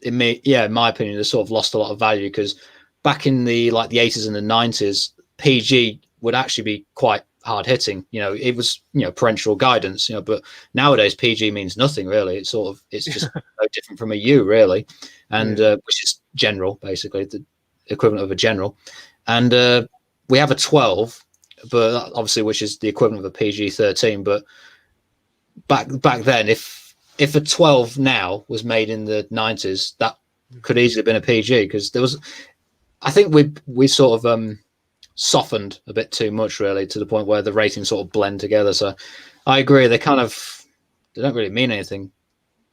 in my opinion, they sort of lost a lot of value, because back in the 80s and the 90s, PG would actually be quite hard hitting. It was parental guidance. But nowadays PG means nothing really. It's just no different from a U really, and which is general, basically the equivalent of a general. And we have a 12, but obviously which is the equivalent of a PG-13. But back then, if a 12 now was made in the 90s, that could easily have been a PG, because I think we sort of softened a bit too much, really, to the point where the ratings sort of blend together. So I agree, they don't really mean anything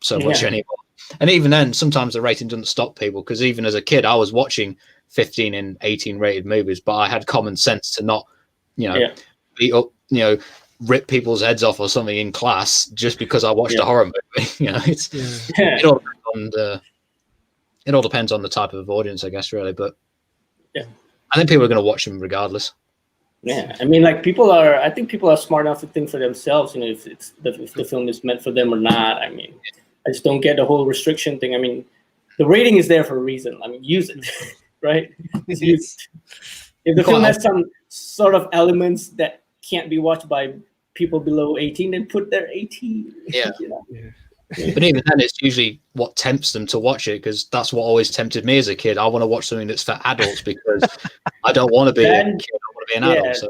so much anymore. And even then, sometimes the rating doesn't stop people, because even as a kid, I was watching 15 and 18 rated movies, but I had common sense to not, beat up, rip people's heads off or something in class just because I watched a horror movie. It all depends on the type of audience, I guess, really. But I think people are going to watch them regardless. Yeah, I mean, like I think people are smart enough to think for themselves, if the film is meant for them or not. I mean, I just don't get the whole restriction thing. I mean, the rating is there for a reason. I mean, use it, right? Use it. If the film has some sort of elements that can't be watched by people below 18, then put their 18. Yeah. But even then, it's usually what tempts them to watch it, because that's what always tempted me as a kid. I want to watch something that's for adults because I don't want to be a kid. I want to be an adult. So.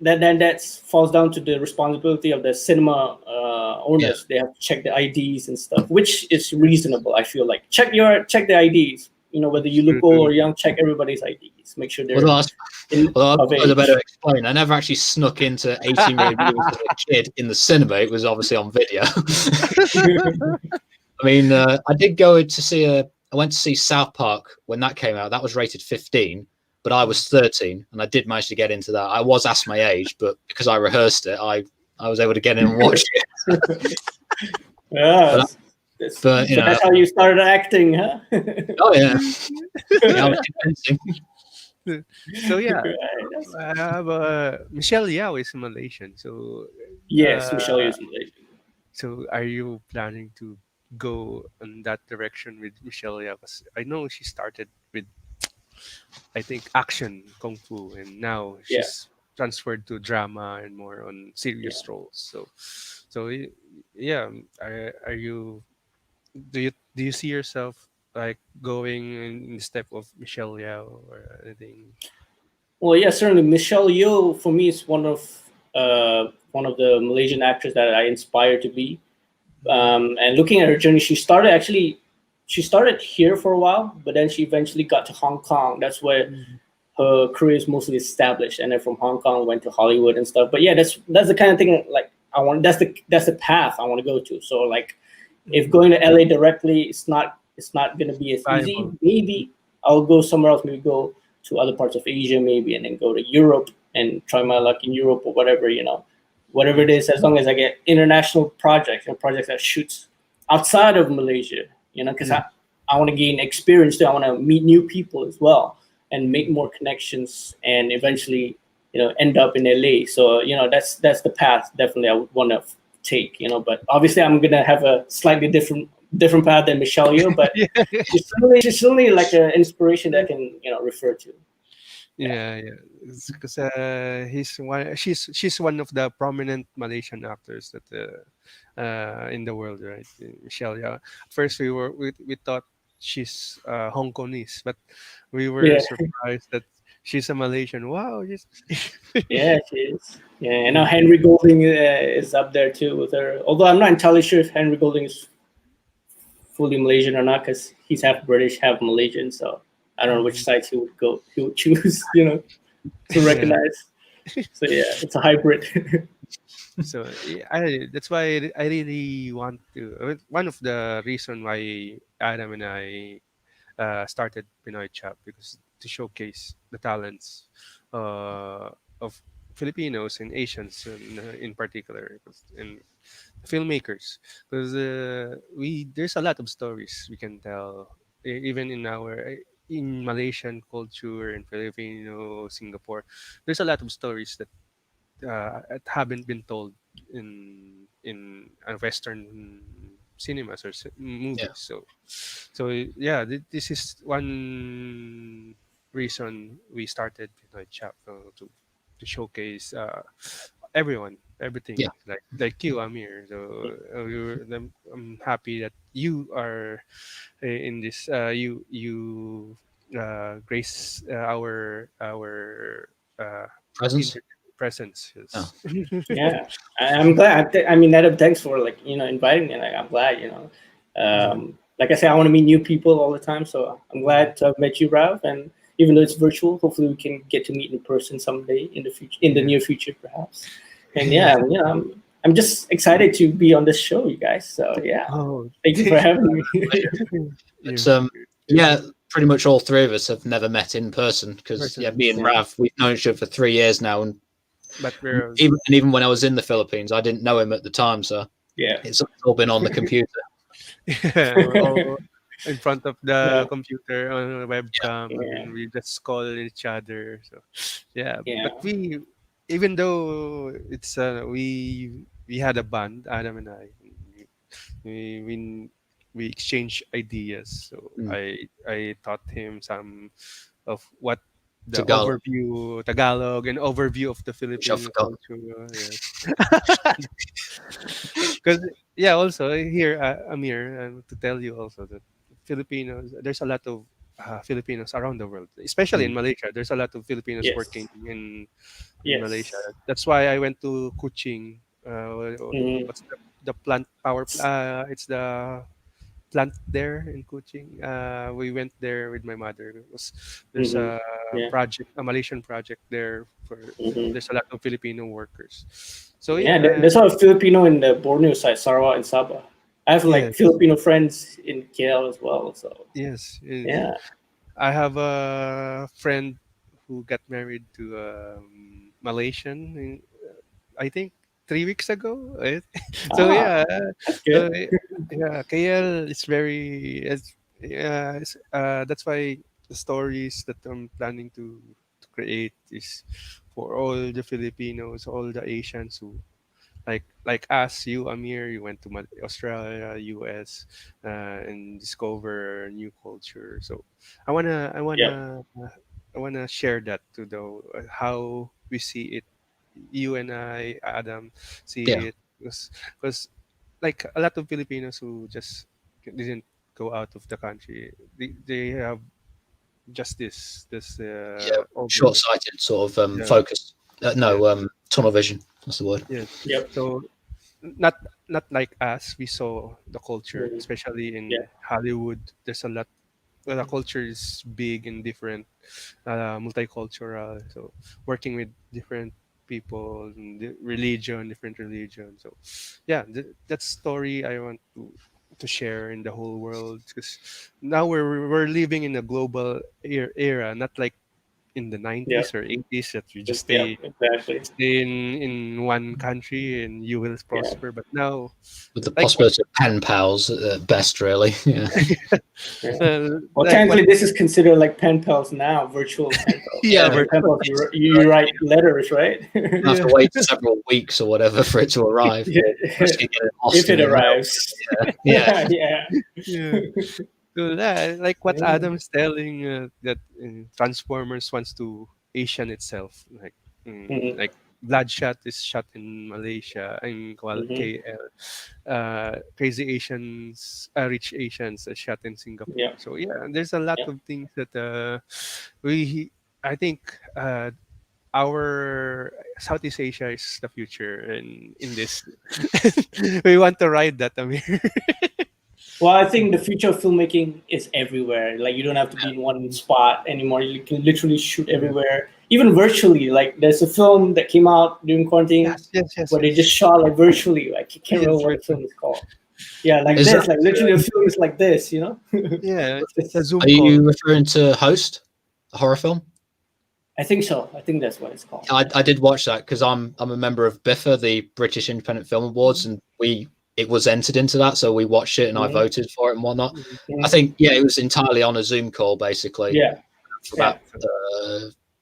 Then that falls down to the responsibility of the cinema owners. They have to check the IDs and stuff, which is reasonable. I feel like check the IDs. Whether you look old or young, check everybody's IDs. Make sure they're. I better explain. I never actually snuck into 18 rated movies as a kid in the cinema. It was obviously on video. I mean, I did go to see I went to see South Park when that came out. That was rated 15, but I was 13, and I did manage to get into that. I was asked my age, but because I rehearsed it, I was able to get in and watch it. But that's how you started acting, huh? Oh yeah. I was convincing. So Michelle Yao is Malaysian. So yes, Michelle Yao is Malaysian. So are you planning to go in that direction with Michelle Yao? I know she started with, I think, action kung fu, and now she's transferred to drama and more on serious roles. So are you? Do you see yourself like going in the step of Michelle Yao or anything? Well, yeah, certainly. Michelle Yeoh for me is one of the Malaysian actors that I inspire to be. And looking at her journey, she started here for a while, but then she eventually got to Hong Kong. That's where her career is mostly established, and then from Hong Kong went to Hollywood and stuff. But yeah, that's the kind of thing like I want. That's the path I want to go to. So like, if going to LA directly, it's not going to be as easy. Maybe I'll go somewhere else. Maybe go to other parts of Asia, maybe, and then go to Europe and try my luck in Europe or whatever. Whatever it is, as long as I get international projects and projects that shoots outside of Malaysia. Because I want to gain experience too. I want to meet new people as well and make more connections and eventually, end up in LA. So that's the path definitely I would want to take. But obviously I'm gonna have a slightly different path than Michelle Yeoh, but she's certainly like an inspiration that I can refer to. Yeah, because she's one of the prominent Malaysian actors that in the world, right? Michelle Yeoh. At first we thought she's Hong Kongese, but we were surprised that she's a Malaysian. Wow, yeah, she is. Yeah, and now Henry Golding is up there too with her. Although I'm not entirely sure if Henry Golding is fully Malaysian or not, because he's half British, half Malaysian. So I don't know which side he would choose, to recognize. So yeah, it's a hybrid. So that's why I really want to. One of the reason why Adam and I started PinoyChap, because to showcase the talents of Filipinos and Asians in particular, and filmmakers, because there's a lot of stories we can tell, even in Malaysian culture and Filipino, Singapore. There's a lot of stories that haven't been told in Western cinemas or movies. This is one reason we started PinoyChap, to showcase everything, like you, Amir. So I'm happy that you are in this. You grace our presence. Yes. Oh. Yeah, I'm glad. Adam, thanks for inviting me. I'm glad. Like I said, I want to meet new people all the time. So I'm glad to have met you, Ralph. And even though it's virtual. Hopefully, we can get to meet in person someday in the future, in the near future, perhaps. And I'm just excited to be on this show, you guys. So thank you for having me. It's pretty much all three of us have never met in person because me and Rav, we've known each other for 3 years now, and even when I was in the Philippines, I didn't know him at the time, so it's all been on the computer. In front of the computer on a webcam, and we just call each other. So but we, even though it's we had a band, Adam and I, we exchange ideas. So I taught him some of what the Tagalog and overview of the Philippine culture. Because also here, Amir, to tell you also that Filipinos, there's a lot of Filipinos around the world, especially in Malaysia. There's a lot of Filipinos working in Malaysia. That's why I went to Kuching. What's the plant power? It's the plant there in Kuching. We went there with my mother. There's a project, a Malaysian project there. There's a lot of Filipino workers. So there's a lot of Filipino in the Borneo side, Sarawak and Sabah. I have Filipino friends in KL as well. So I have a friend who got married to a Malaysian. I think 3 weeks ago. Right? So KL is very. That's why the stories that I'm planning to create is for all the Filipinos, all the Asians who. Like us, you Amir, you went to Australia, US, and discover new culture. So I wanna share that to the how we see it. You and I, Adam, see it because like a lot of Filipinos who just didn't go out of the country, they have just this short-sighted sort of focus. Tunnel vision. That's the word. So not like us, we saw the culture, especially in Hollywood. There's a lot. The culture is big and different, multicultural. So working with different people, and different religions. So that story I want to share in the whole world, because now we're living in a global era, not like in the 90s or 80s that you just stay in one country and you will prosper. But now with the possibility of pen pals at best, really. Well, technically this is considered like pen pals now, virtual pen pals. You write letters, right? You have to wait several weeks or whatever for it to arrive. If it arrives. So like what Adam's telling, that Transformers wants to Asian itself, like Bloodshot is shot in Malaysia, and KL, Crazy Asians, Rich Asians are shot in Singapore. So there's a lot of things that I think our Southeast Asia is the future, and in this we want to ride that, Amir. Well, I think the future of filmmaking is everywhere. Like, you don't have to be in one spot anymore. You can literally shoot everywhere, even virtually. Like, there's a film that came out during quarantine where they just shot like virtually. Like, I can't remember what the film is called. Yeah, like this. Like, literally, the film is like this. You know? It's a Zoom call. Are you referring to Host, a horror film? I think so. I think that's what it's called. I did watch that because I'm a member of BIFA, the British Independent Film Awards, and it was entered into that, so we watched it and I voted for it and whatnot. I think it was entirely on a Zoom call, basically. For about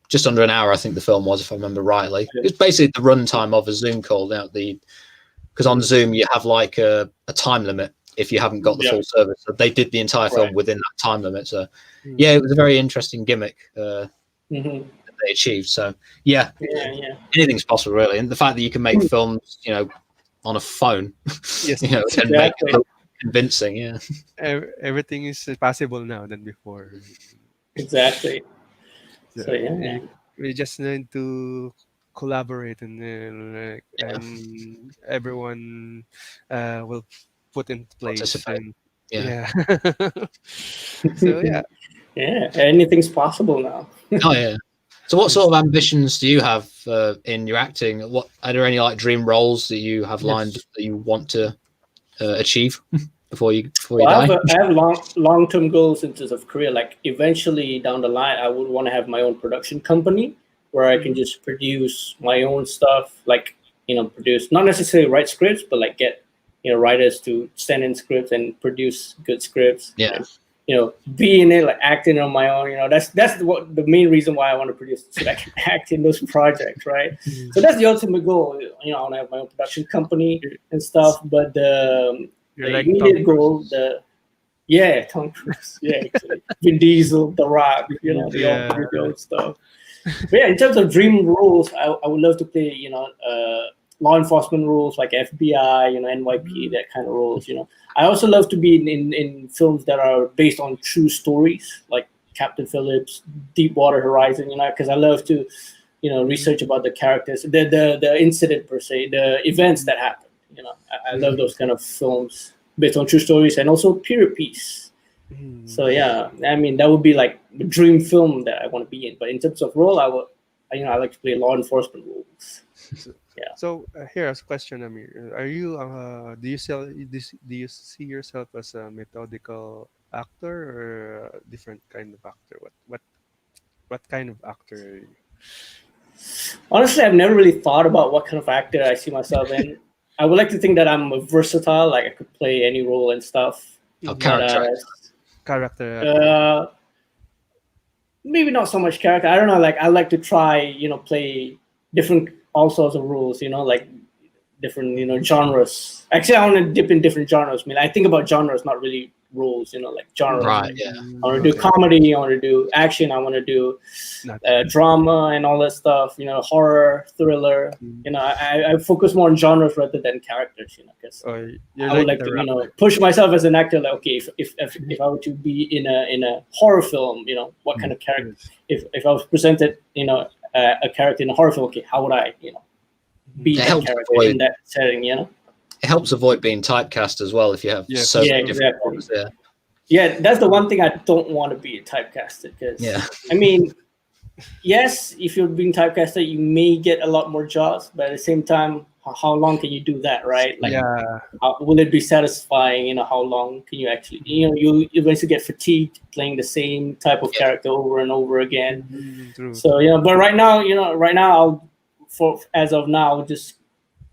just under an hour, I think the film was, if I remember rightly. It was basically the runtime of a Zoom call. Now because on Zoom you have like a time limit if you haven't got the full service. So they did the entire film within that time limit. So it was a very interesting gimmick that they achieved. So anything's possible, really. And the fact that you can make films, on a phone, and make it look convincing. Everything is possible now than before. Exactly. So we just need to collaborate, and then everyone will put in place. Participate. So Yeah, anything's possible now. Oh yeah. So what sort of ambitions do you have in your acting? What are there any like dream roles that you have lined that you want to achieve before you die? I have long-term goals in terms of career. Like eventually down the line, I would want to have my own production company where I can just produce my own stuff. Like produce not necessarily write scripts, but like get writers to send in scripts and produce good scripts. Yeah. And, be in it, like acting on my own. That's what the main reason why I want to produce, so that I can act in those projects, right? So that's the ultimate goal. I want to have my own production company and stuff. But the immediate goal, Tom Cruise, actually. Vin Diesel, The Rock, the old stuff. But yeah, in terms of dream roles, I would love to play, law enforcement roles like FBI, NYP, that kind of roles. I also love to be in films that are based on true stories, like Captain Phillips, Deepwater Horizon. Because I love to, research about the characters, the incident per se, the events that happened. I love those kind of films based on true stories, and also period piece. So yeah, I mean that would be like the dream film that I want to be in. But in terms of role, I like to play law enforcement roles. Yeah. So here's a question, Amir. Are you do you see yourself as a methodical actor or a different kind of actor? What kind of actor are you? Honestly, I've never really thought about what kind of actor I see myself in. I would like to think that I'm versatile, like I could play any role and stuff. Character. Maybe not so much character. I don't know. Like I like to try, play different all sorts of roles. Like different, genres. Actually, I want to dip in different genres. I mean, I think about genres, not really roles. Like genres. Right. Yeah. I want to do comedy. I want to do action. I want to do drama and all that stuff. Horror, thriller. I focus more on genres rather than characters. Because I would like to, push myself as an actor. Like, okay, if I were to be in a horror film, what kind of character? If I was presented, a character in a horror film, okay, how would I, be that character in that setting? It helps avoid being typecast as well if you have different roles. Yeah, that's the one thing I don't want to be typecasted, because I mean, yes, if you're being typecasted, you may get a lot more jobs, but at the same time, how long can you do that, right? Like, will it be satisfying? How long can you actually, you eventually get fatigued playing the same type of character over and over again. So but right now, as of now, I'll just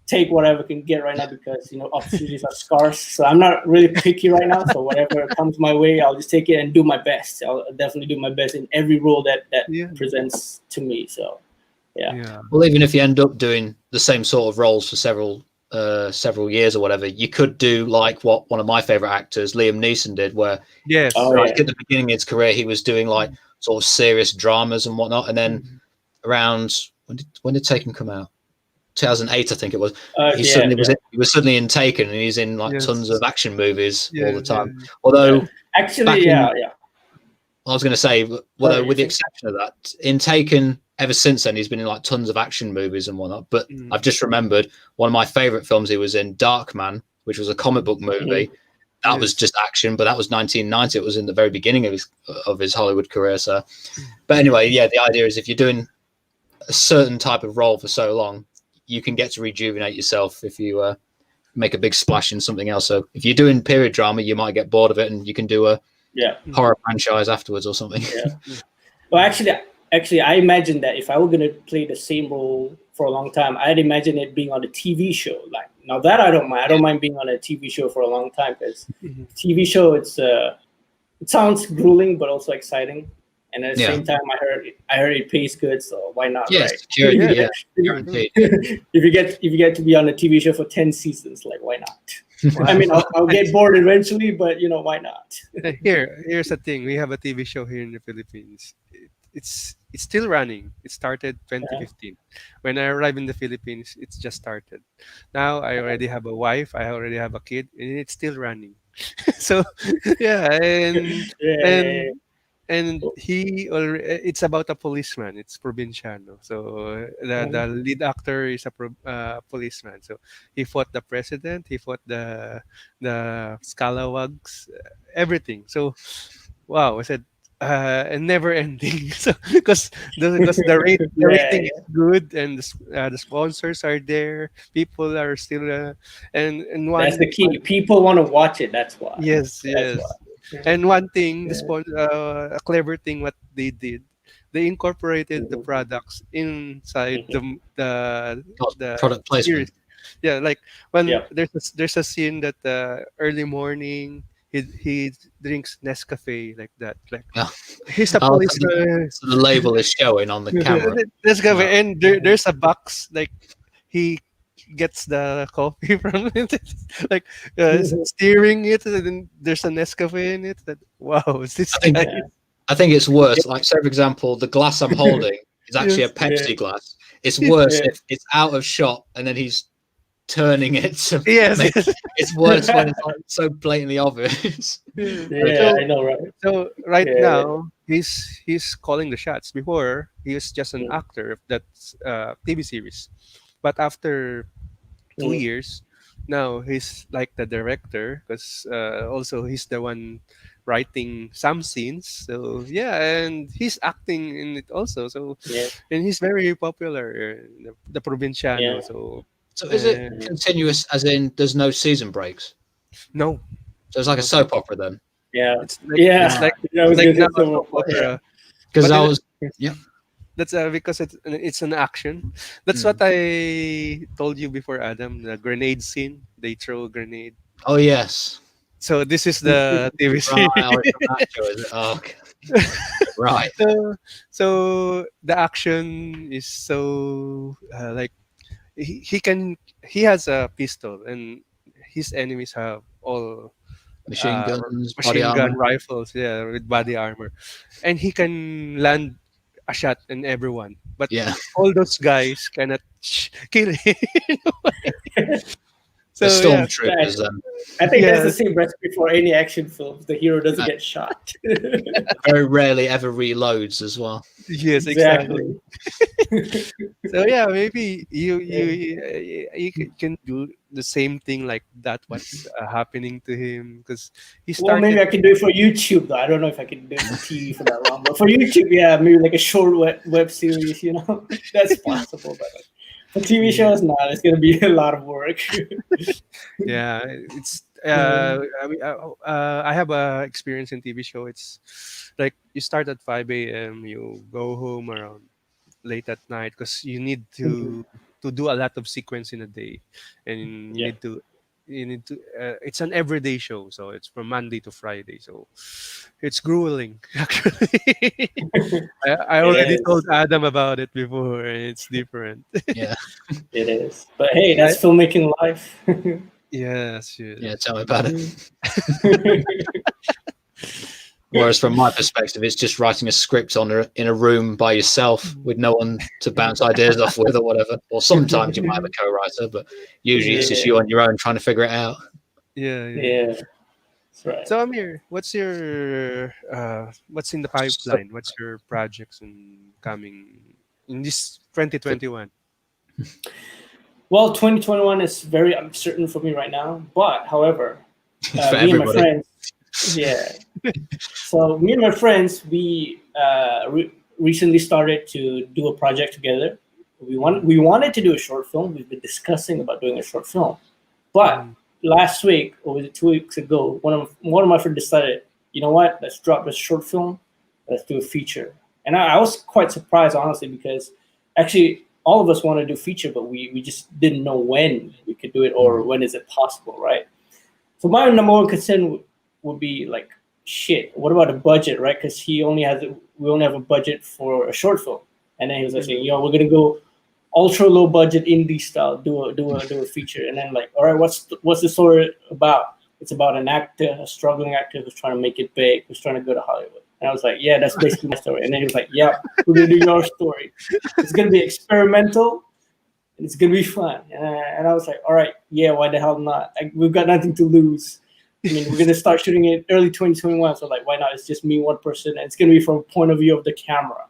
take whatever I can get right now, because opportunities are scarce. So I'm not really picky right now. So whatever comes my way, I'll just take it and do my best. I'll definitely do my best in every role that presents to me. So yeah. Well, even if you end up doing the same sort of roles for several years or whatever, you could do like what one of my favorite actors, Liam Neeson, did, where at the beginning of his career he was doing like sort of serious dramas and whatnot, and then around when did Taken come out? 2008, I think it was. He was suddenly in Taken, and he's in like tons of action movies all the time. Although actually, I was going to say, although with the exception of that, in Taken, ever since then he's been in like tons of action movies and whatnot. But I've just remembered one of my favorite films he was in, Darkman, which was a comic book movie. That was just action, but that was 1990. It was in the very beginning of his Hollywood career. So, but anyway, the idea is if you're doing a certain type of role for so long, you can get to rejuvenate yourself if you make a big splash in something else. So if you're doing period drama, you might get bored of it, and you can do a horror franchise afterwards or something. Well, actually, I imagine that if I were going to play the same role for a long time, I'd imagine it being on a TV show. Like, now that I don't mind. I don't mind being on a TV show for a long time, because TV show, it sounds grueling but also exciting. And at the same time, I heard it pays good, so why not? Yes, right? If you get to be on a TV show for 10 seasons, like, why not? I mean, I'll get bored eventually, but why not? Here's the thing: we have a TV show here in the Philippines. It's still running. It started 2015. When I arrived in the Philippines, it's just started. Now I already have a wife. I already have a kid, and it's still running. So and it's about a policeman. It's provinciano. So the lead actor is a policeman. So he fought the president. He fought the scalawags, everything. So wow, I said and never ending. So because the rating is good and the sponsors are there, people are still and one That's the key. People want to watch it. That's why. yes That's yes. why. And one thing, Yeah. a clever thing what they did, they incorporated the Mhm. products inside Mhm. the Product series. placement. Yeah, like when Yep. there's a scene that early morning he drinks Nescafe like that. Like Yeah. he's a Oh, police. so the label is showing on the camera. Nescafe, No. and there's a box like he gets the coffee from it, like steering it, and then there's a Nescafe in it. That wow, is this I think guy? Yeah. I think it's worse. Like, say for example, the glass I'm holding is actually a Yes. Pepsi Yeah. glass. It's worse Yeah. if it's out of shot and then he's turning it to Yes. make. It's worse when it's like so blatantly obvious. Yeah, So I know, right? so right Yeah. now he's calling the shots. Before he was just an Mm. actor of that TV series, but after 2 years, now he's like the director because also he's the one writing some scenes. So yeah, and he's acting in it also. So Yeah. and he's very popular, the Yeah. Provinciano. So So is it Mhm. continuous as in there's no season breaks? no, So it's like a no, soap opera then? Yeah. it's like Yeah. it's like I it's was like gonna now say a so. soap opera, Because but I it, was yeah. that's because it's an action. That's what Mm. I told you before, Adam. The grenade scene, they throw a grenade. Oh yes. So this is the TV Right. series. Oh, it's from that show, is it? Oh, okay. Right. so, so the action is so like he has a pistol and his enemies have all Machine uh, guns, body machine gun armor. rifles, yeah, with body armor, and he can land a shot in everyone, but Yeah. all those guys cannot kill him. The So yeah, stormtroopers. I think that's yeah, the same recipe for any action films. The hero doesn't get shot. Very rarely ever reloads as well. yes, exactly. Exactly. So yeah, maybe Yeah. you can do the same thing like that. What's happening to him? Because he Well, maybe started. I can do it for YouTube though. I don't know if I can do it for TV for that long, but for YouTube, yeah, maybe like a short web series. That's possible. But like, for TV shows, nah, it's gonna be a lot of work. Yeah, it's. Yeah. I mean, I have a experience in TV show. It's like you start at 5 a.m. You go home around late at night because you need Mhm. to do a lot of sequence in a day, and Yeah. you need to. It's an everyday show, so it's from Monday to Friday. So it's grueling. Actually, I It already is. told Adam about it before, and it's different. Yeah. It is. But hey, I, that's filmmaking life. yes, Yeah. yes. Tell me about it. Whereas from my perspective, it's just writing a script in a room by yourself with no one to bounce ideas off with or whatever. Or sometimes you might have a co-writer, but usually it's just Yeah. you on your own trying to figure it out. Yeah, yeah. Yeah. That's right. So Amir, what's in the So, pipeline? What's your projects and coming in this 2021? Well, 2021 is very uncertain for me right now. But however, for me and my everybody. friends, yeah. So me and my friends, we recently started to do a project together. We wanted to do a short film. We've been discussing about doing a short film, but Mm, last week or was it 2 weeks ago, one of my friends decided, you know what, let's drop this short film, let's do a feature. And I was quite surprised, honestly, because actually all of us want to do feature, but we just didn't know when we could do it or when is it possible, right? So my number one concern would be like, shit, what about a budget, right? Because we only have a budget for a short film, and then he was like saying, we're gonna go ultra low budget indie style, do a feature, and then like, all right, what's the story about? It's about an actor, a struggling actor who's trying to make it big, who's trying to go to Hollywood. And I was like, yeah, that's basically my story. And then he was like, yeah, we're gonna do your story. It's gonna be experimental and it's gonna be fun. And I was like, all right, yeah, why the hell not? We've got nothing to lose. I mean, we're gonna start shooting it early 2021, so like, why not? It's just me, one person, and it's gonna be from a point of view of the camera,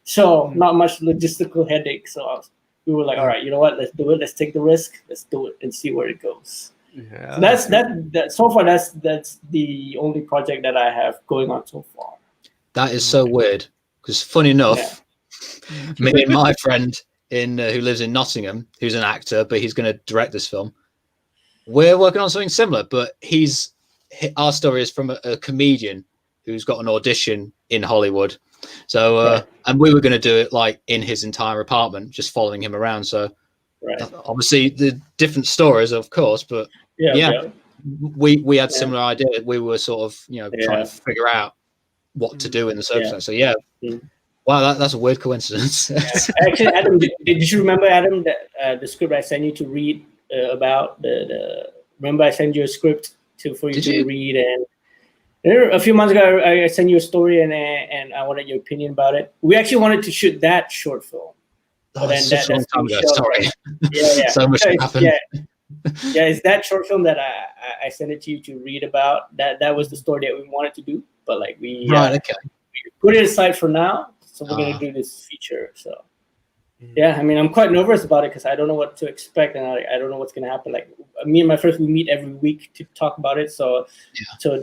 so mm, not much logistical headache. So we were like, all mm. right, you know what? Let's do it. Let's take the risk. Let's do it and see where it goes. So Yeah. that so far that's the only project that I have going on so far. That is so weird. Because funny enough, me and my friend who lives in Nottingham, who's an actor, but he's going to direct this film. We're working on something similar, but our story is from a comedian who's got an audition in Hollywood. So, and we were going to do it like in his entire apartment, just following him around. So, obviously, the different stories, of course, but we had similar ideas. We were sort of, trying to figure out what to do in the circumstance. So, wow, that's a weird coincidence. Actually, Adam, did you remember, Adam, that the script I sent you to read about remember I sent you a script for you to read, and a few months ago I sent you a story and I wanted your opinion about it. We actually wanted to shoot that short film. But then that's a long time ago. Sorry. So much happened. It's that short film that I sent it to you to read about. That was the story that we wanted to do, but like we put it aside for now. So we're gonna do this feature. So I mean, I'm quite nervous about it because I don't know what to expect and I don't know what's gonna happen. Like me and my friends, we meet every week to talk about it. So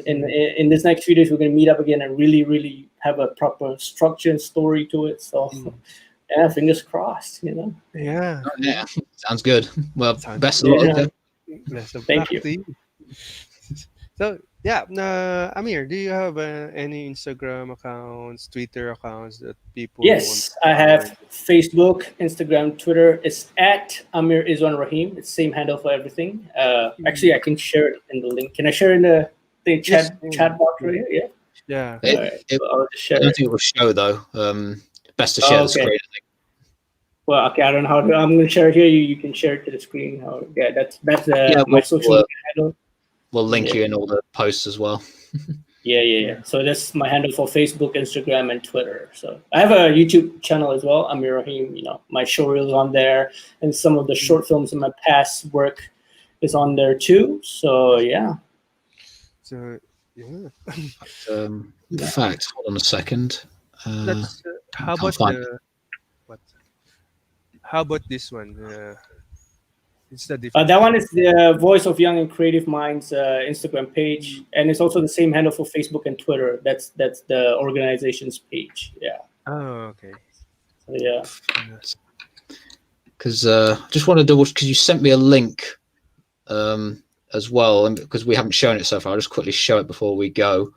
in this next few days, we're gonna meet up again and really, really have a proper structure and story to it. So fingers crossed. Yeah. Sounds good. Well, best of luck. Thank you. So Amir, do you have any Instagram accounts, Twitter accounts that people? Yes, I have Facebook, Instagram, Twitter. It's at Amir Rahim. It's the same handle for everything. Actually, I can share it in the link. Can I share in the chat box right here? Yeah. I'll just share I don't think it will show though. Best to share the screen. Well, okay, I don't know how to. I'm going to share it here. You can share it to the screen. That's my social media handle. We'll link you in all the posts as well. Yeah. So that's my handle for Facebook, Instagram, and Twitter. So I have a YouTube channel as well, Amir Rahim. My showreels on there, and some of the short films in my past work is on there too. So So in fact, hold on a second. How about this one? It's the different. That one is the Voice of Young and Creative Minds Instagram page, and it's also the same handle for Facebook and Twitter. That's the organization's page. Yeah. Oh, okay. So, because just want to double, because you sent me a link as well, and because we haven't shown it so far, I'll just quickly show it before we go.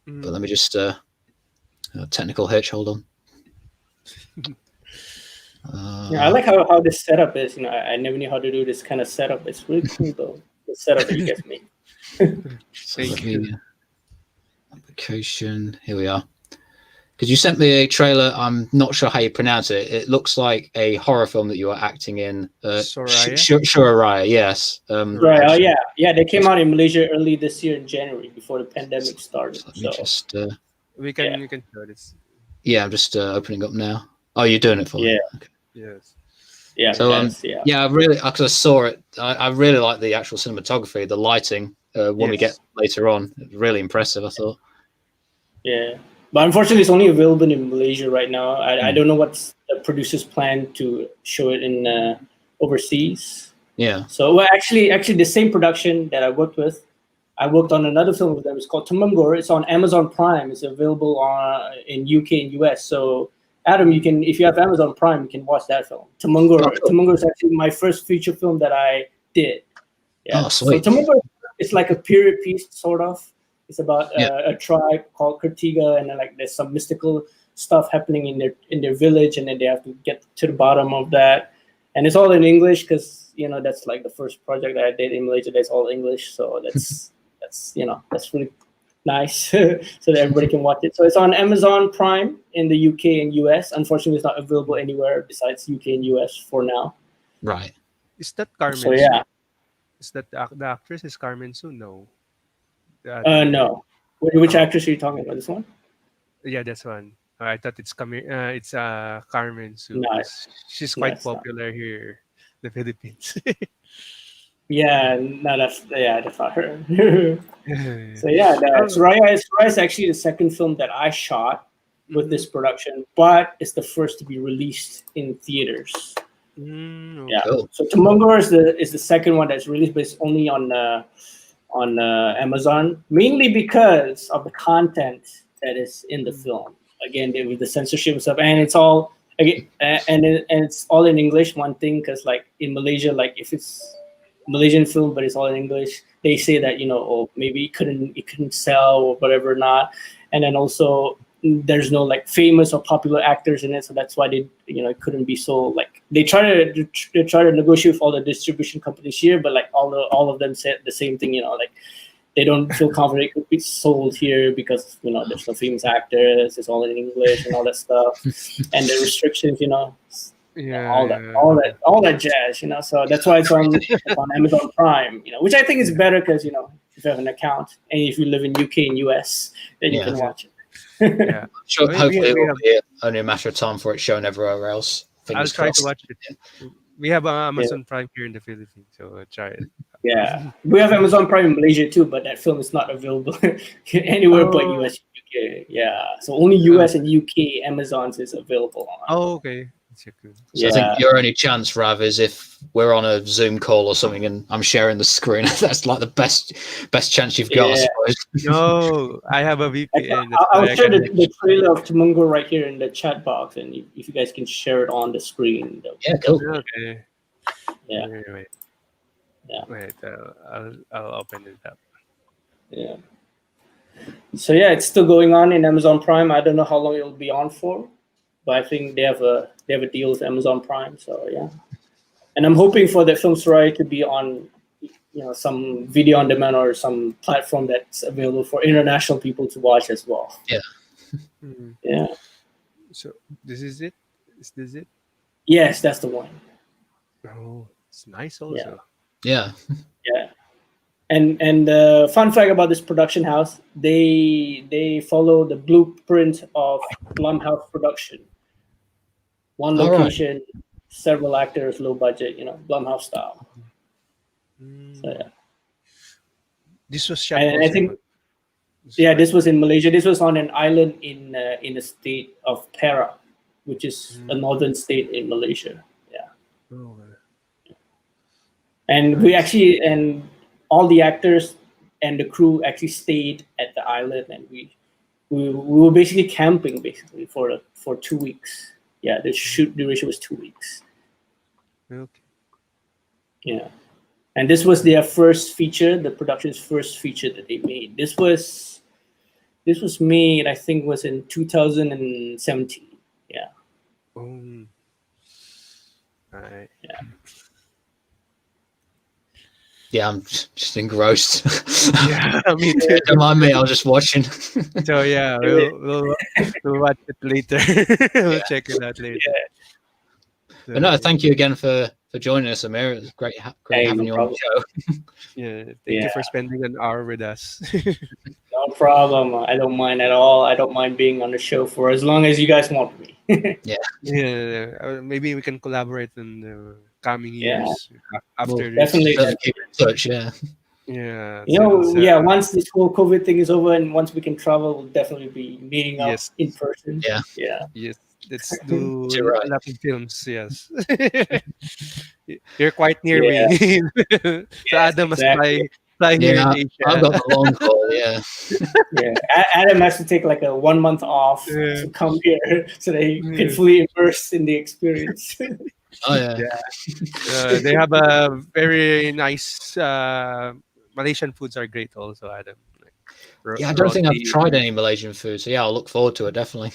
But let me just technical hitch. Hold on. I like how this setup is. I never knew how to do this kind of setup. It's really cool though. The setup that you guys make. Application. Here we are. Because you sent me a trailer. I'm not sure how you pronounce it. It looks like a horror film that you are acting in. Shuraya. Yes. Right. Oh yeah. They came out in Malaysia early this year in January before the pandemic started. Let me just. We can show this. Yeah, I'm just opening up now. Oh, you're doing it for me? Okay. Yes. Yeah. So I really, because I saw it, I really like the actual cinematography, the lighting. When we get later on, really impressive, I thought. Yeah, but unfortunately, it's only available in Malaysia right now. I don't know what's the producer's plan to show it in overseas. Yeah. So actually, the same production that I worked with, I worked on another film with them. It's called Temenggur. It's on Amazon Prime. It's available in UK and US. So Adam, you can, if you have Amazon Prime, you can watch that film. Temenggur. Temenggur is actually my first feature film that I did. Yeah. Oh, sweet. So Temenggur is like a period piece, sort of. It's about a tribe called Kertiga, and then there's some mystical stuff happening in their village, and then they have to get to the bottom of that. And it's all in English because that's like the first project that I did in Malaysia. That's all English, so that's really nice so that everybody can watch it. So it's on Amazon Prime in the UK and US. Unfortunately, it's not available anywhere besides UK and US for now. Right. Is that Carmen? So yeah. Is that the actress is Carmen Su? No. No. Which actress are you talking about? This one? Yeah, that's one. I thought it's Carmen Su. Nice. She's quite popular here in the Philippines. Yeah, no, that's not her. So Soraya is actually the second film that I shot with this production, but it's the first to be released in theaters. Yeah. Cool. So Temenggur is the second one that's released, but it's only on Amazon, mainly because of the content that is in the film. again with the censorship and stuff, and it's all again, and it's all in English. One thing, because like in Malaysia, like if it's Malaysian film but it's all in English, they say that maybe it couldn't sell or whatever not, and then also there's no like famous or popular actors in it, so that's why they it couldn't be sold. Like they try to negotiate with all the distribution companies here, but like all of them said the same thing, like they don't feel confident it could be sold here because there's no famous actors, it's all in English and all that stuff, and the restrictions, all that jazz, so that's why it's on Amazon Prime, which I think is better because if you have an account and if you live in UK and US, then you can watch it. Yeah, sure. Hopefully, it will be only a matter of time for it shown everywhere else. I'll try to watch it. We have Amazon Prime here in the Philippines, so I'll try it. Yeah, we have Amazon Prime in Malaysia too, but that film is not available anywhere but US and UK. Yeah, so only US and UK Amazons is available on. Oh, okay. So I think your only chance, Rav, is if we're on a Zoom call or something and I'm sharing the screen. That's like the best chance you've got, I suppose. No, I have a VPN. I'll share the trailer of Tumungo right here in the chat box, and if you guys can share it on the screen. Yeah, cool. Okay. Yeah. Wait. Yeah. Wait, I'll open it up. Yeah. So yeah, it's still going on in Amazon Prime. I don't know how long it'll be on for, but I think they have a deal with Amazon Prime. So yeah, and I'm hoping for the film story to be on, some video on demand or some platform that's available for international people to watch as well. Yeah. Mm-hmm. Yeah. So this is it. Is this it? Yes, that's the one. Oh, it's nice also. Yeah. Yeah. And fun fact about this production house, they follow the blueprint of Blumhouse production. One location, several actors, low budget, Blumhouse style. So yeah. This was shot. And I think, this was in Malaysia. This was on an island in the state of Perak, which is a northern state in Malaysia. Yeah. Oh, and we actually, and all the actors and the crew actually stayed at the island, and we were basically camping for 2 weeks. Yeah, the shoot duration was 2 weeks. Okay. Yeah, and this was their first feature, the production's first feature that they made. This was made, I think, was in 2017. Yeah. Right. Yeah. Yeah, I'm just engrossed. Yeah, me too. Don't mind me, I was just watching. So yeah, we'll watch it later. We'll check it out later. Yeah. So, But no, thank you again for joining us, Amir. It was great having you on the show. Yeah, thank you for spending an hour with us. No problem. I don't mind at all. I don't mind being on the show for as long as you guys want me. Yeah. Maybe we can collaborate in the coming years after this. Definitely keep in touch. Yeah. Once this whole COVID thing is over and once we can travel, we'll definitely be meeting up in person. Yeah. Yes. Let's do a lot of films. Yes. You're quite near me. So Adam must fly here in Asia. I've got the long haul. Yeah. Adam has to take like a 1 month off to come here so that he can fully immerse in the experience. Oh yeah. They have a very nice Malaysian foods are great also, Adam. I don't think I've tried any Malaysian food, so I'll look forward to it definitely.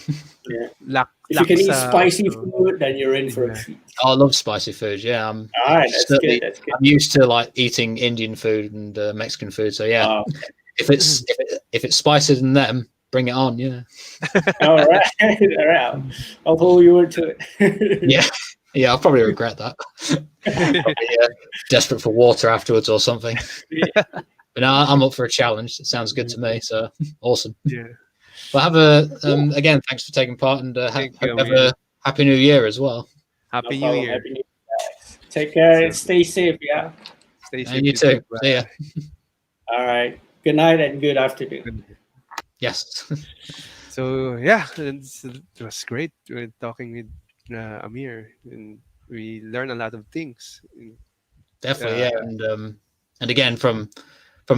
Yeah. If you can eat spicy food, then you're in for a treat. I love spicy food. Yeah, I'm. All right, that's good. I'm used to like eating Indian food and Mexican food, so yeah. If it's spicier than them, bring it on. Yeah. All right. I'll hold you to it. Yeah, I'll probably regret that. Probably, desperate for water afterwards or something. Yeah. But no, I'm up for a challenge. It sounds good to me. So awesome. Yeah. Well, have a again. Thanks for taking part, and have a happy New Year as well. Happy New Year. Happy New Year. Take care. Stay safe. Yeah. Stay safe. And you too. See ya. All right. Good night and good afternoon. Yes. So yeah, it was great talking with Amir, and we learned a lot of things. Definitely, and again from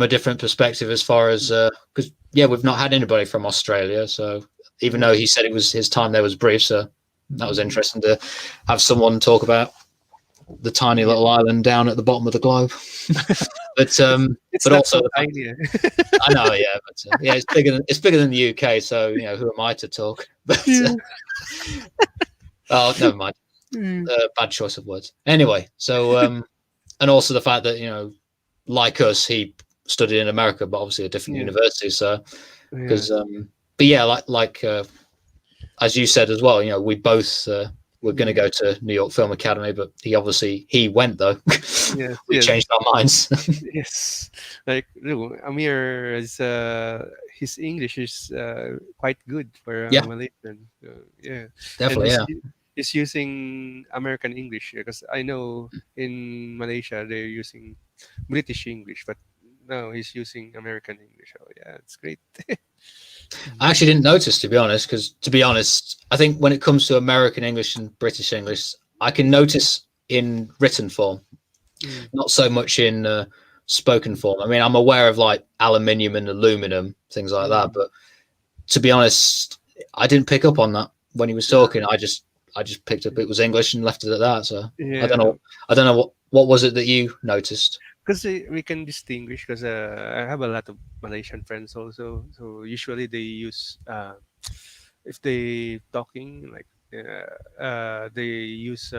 a different perspective as far as because we've not had anybody from Australia, so even though he said it was his time there was brief. So that was interesting to have someone talk about the tiny little island down at the bottom of the globe. But it's but not also so tiny. I know, yeah, but yeah, it's bigger than the UK. So who am I to talk? But oh, never mind. Bad choice of words. Anyway, so and also the fact that like us, he studied in America, but obviously a different university. So because but yeah, like as you said as well, we both were going to go to New York Film Academy, but he went though. We changed our minds. Yes, like Amir is his English is quite good for Malaysian. Definitely, and he's using American English because I know in Malaysia they're using British English, but no, he's using American English. Oh yeah, it's great. I actually didn't notice, to be honest, because to be honest, I think when it comes to American English and British English, I can notice in written form, not so much in spoken form. I mean, I'm aware of like aluminium and aluminum, things like that, but to be honest, I didn't pick up on that when he was talking. I just picked up it was English and left it at that. So I don't know what was it that you noticed. Because we can distinguish, because I have a lot of Malaysian friends also. So usually they use if they talking like they use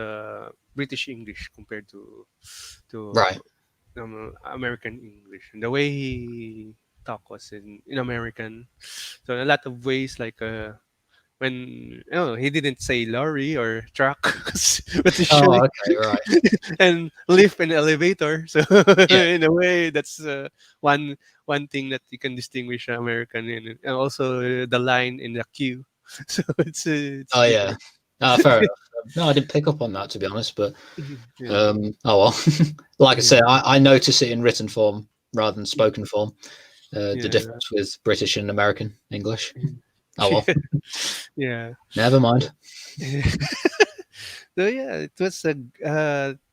British English compared to right. American English. And the way he talk was in American. So in a lot of ways, like when he didn't say lorry or truck, but okay, right. and lift and elevator. So in a way, that's one thing that you can distinguish American in, and also the line in the queue. So it's oh yeah, fair enough. No, I didn't pick up on that, to be honest, but oh well. Like I said, I notice it in written form rather than spoken form. The difference with British and American English. Oh well. Yeah. Never mind. So yeah, it was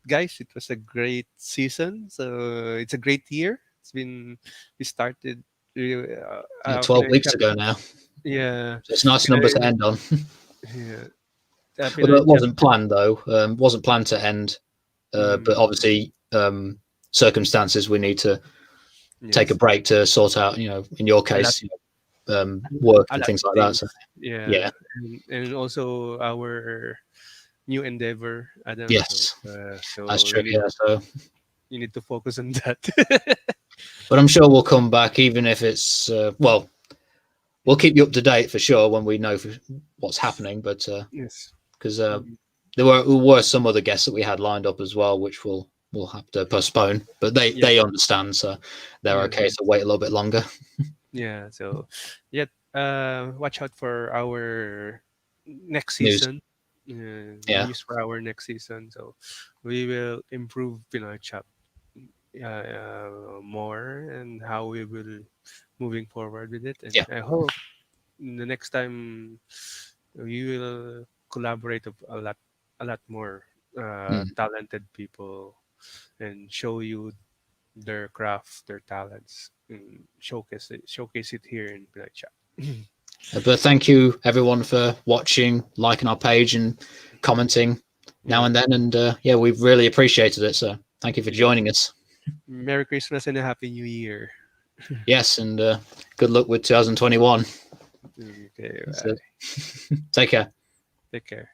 guys, it was a great season. So it's a great year. We started 12 weeks ago now. Yeah. So it's a nice number to end on. Yeah. Well, it wasn't planned though. Wasn't planned to end. But obviously circumstances we need to take a break to sort out, in your case, work and things like that. So, yeah. And also our new endeavor, Adam. Yes, so that's true. So you need to focus on that. But I'm sure we'll come back, even if it's we'll keep you up to date for sure when we know what's happening. But yes, because there were some other guests that we had lined up as well, which we'll have to postpone. But they understand, so they're okay to wait a little bit longer. Yeah. So watch out for our next season. News for our next season. So we will improve PinoyChap more, and how we will moving forward with it. And I hope the next time we will collaborate a lot more talented people and show you their craft, their talents, and showcase it here in PinoyChap. But thank you everyone for watching, liking our page and commenting now and then, and we've really appreciated it, so thank you for joining us. Merry Christmas and a Happy New Year. Yes, and good luck with 2021. Okay, Take care. Take care.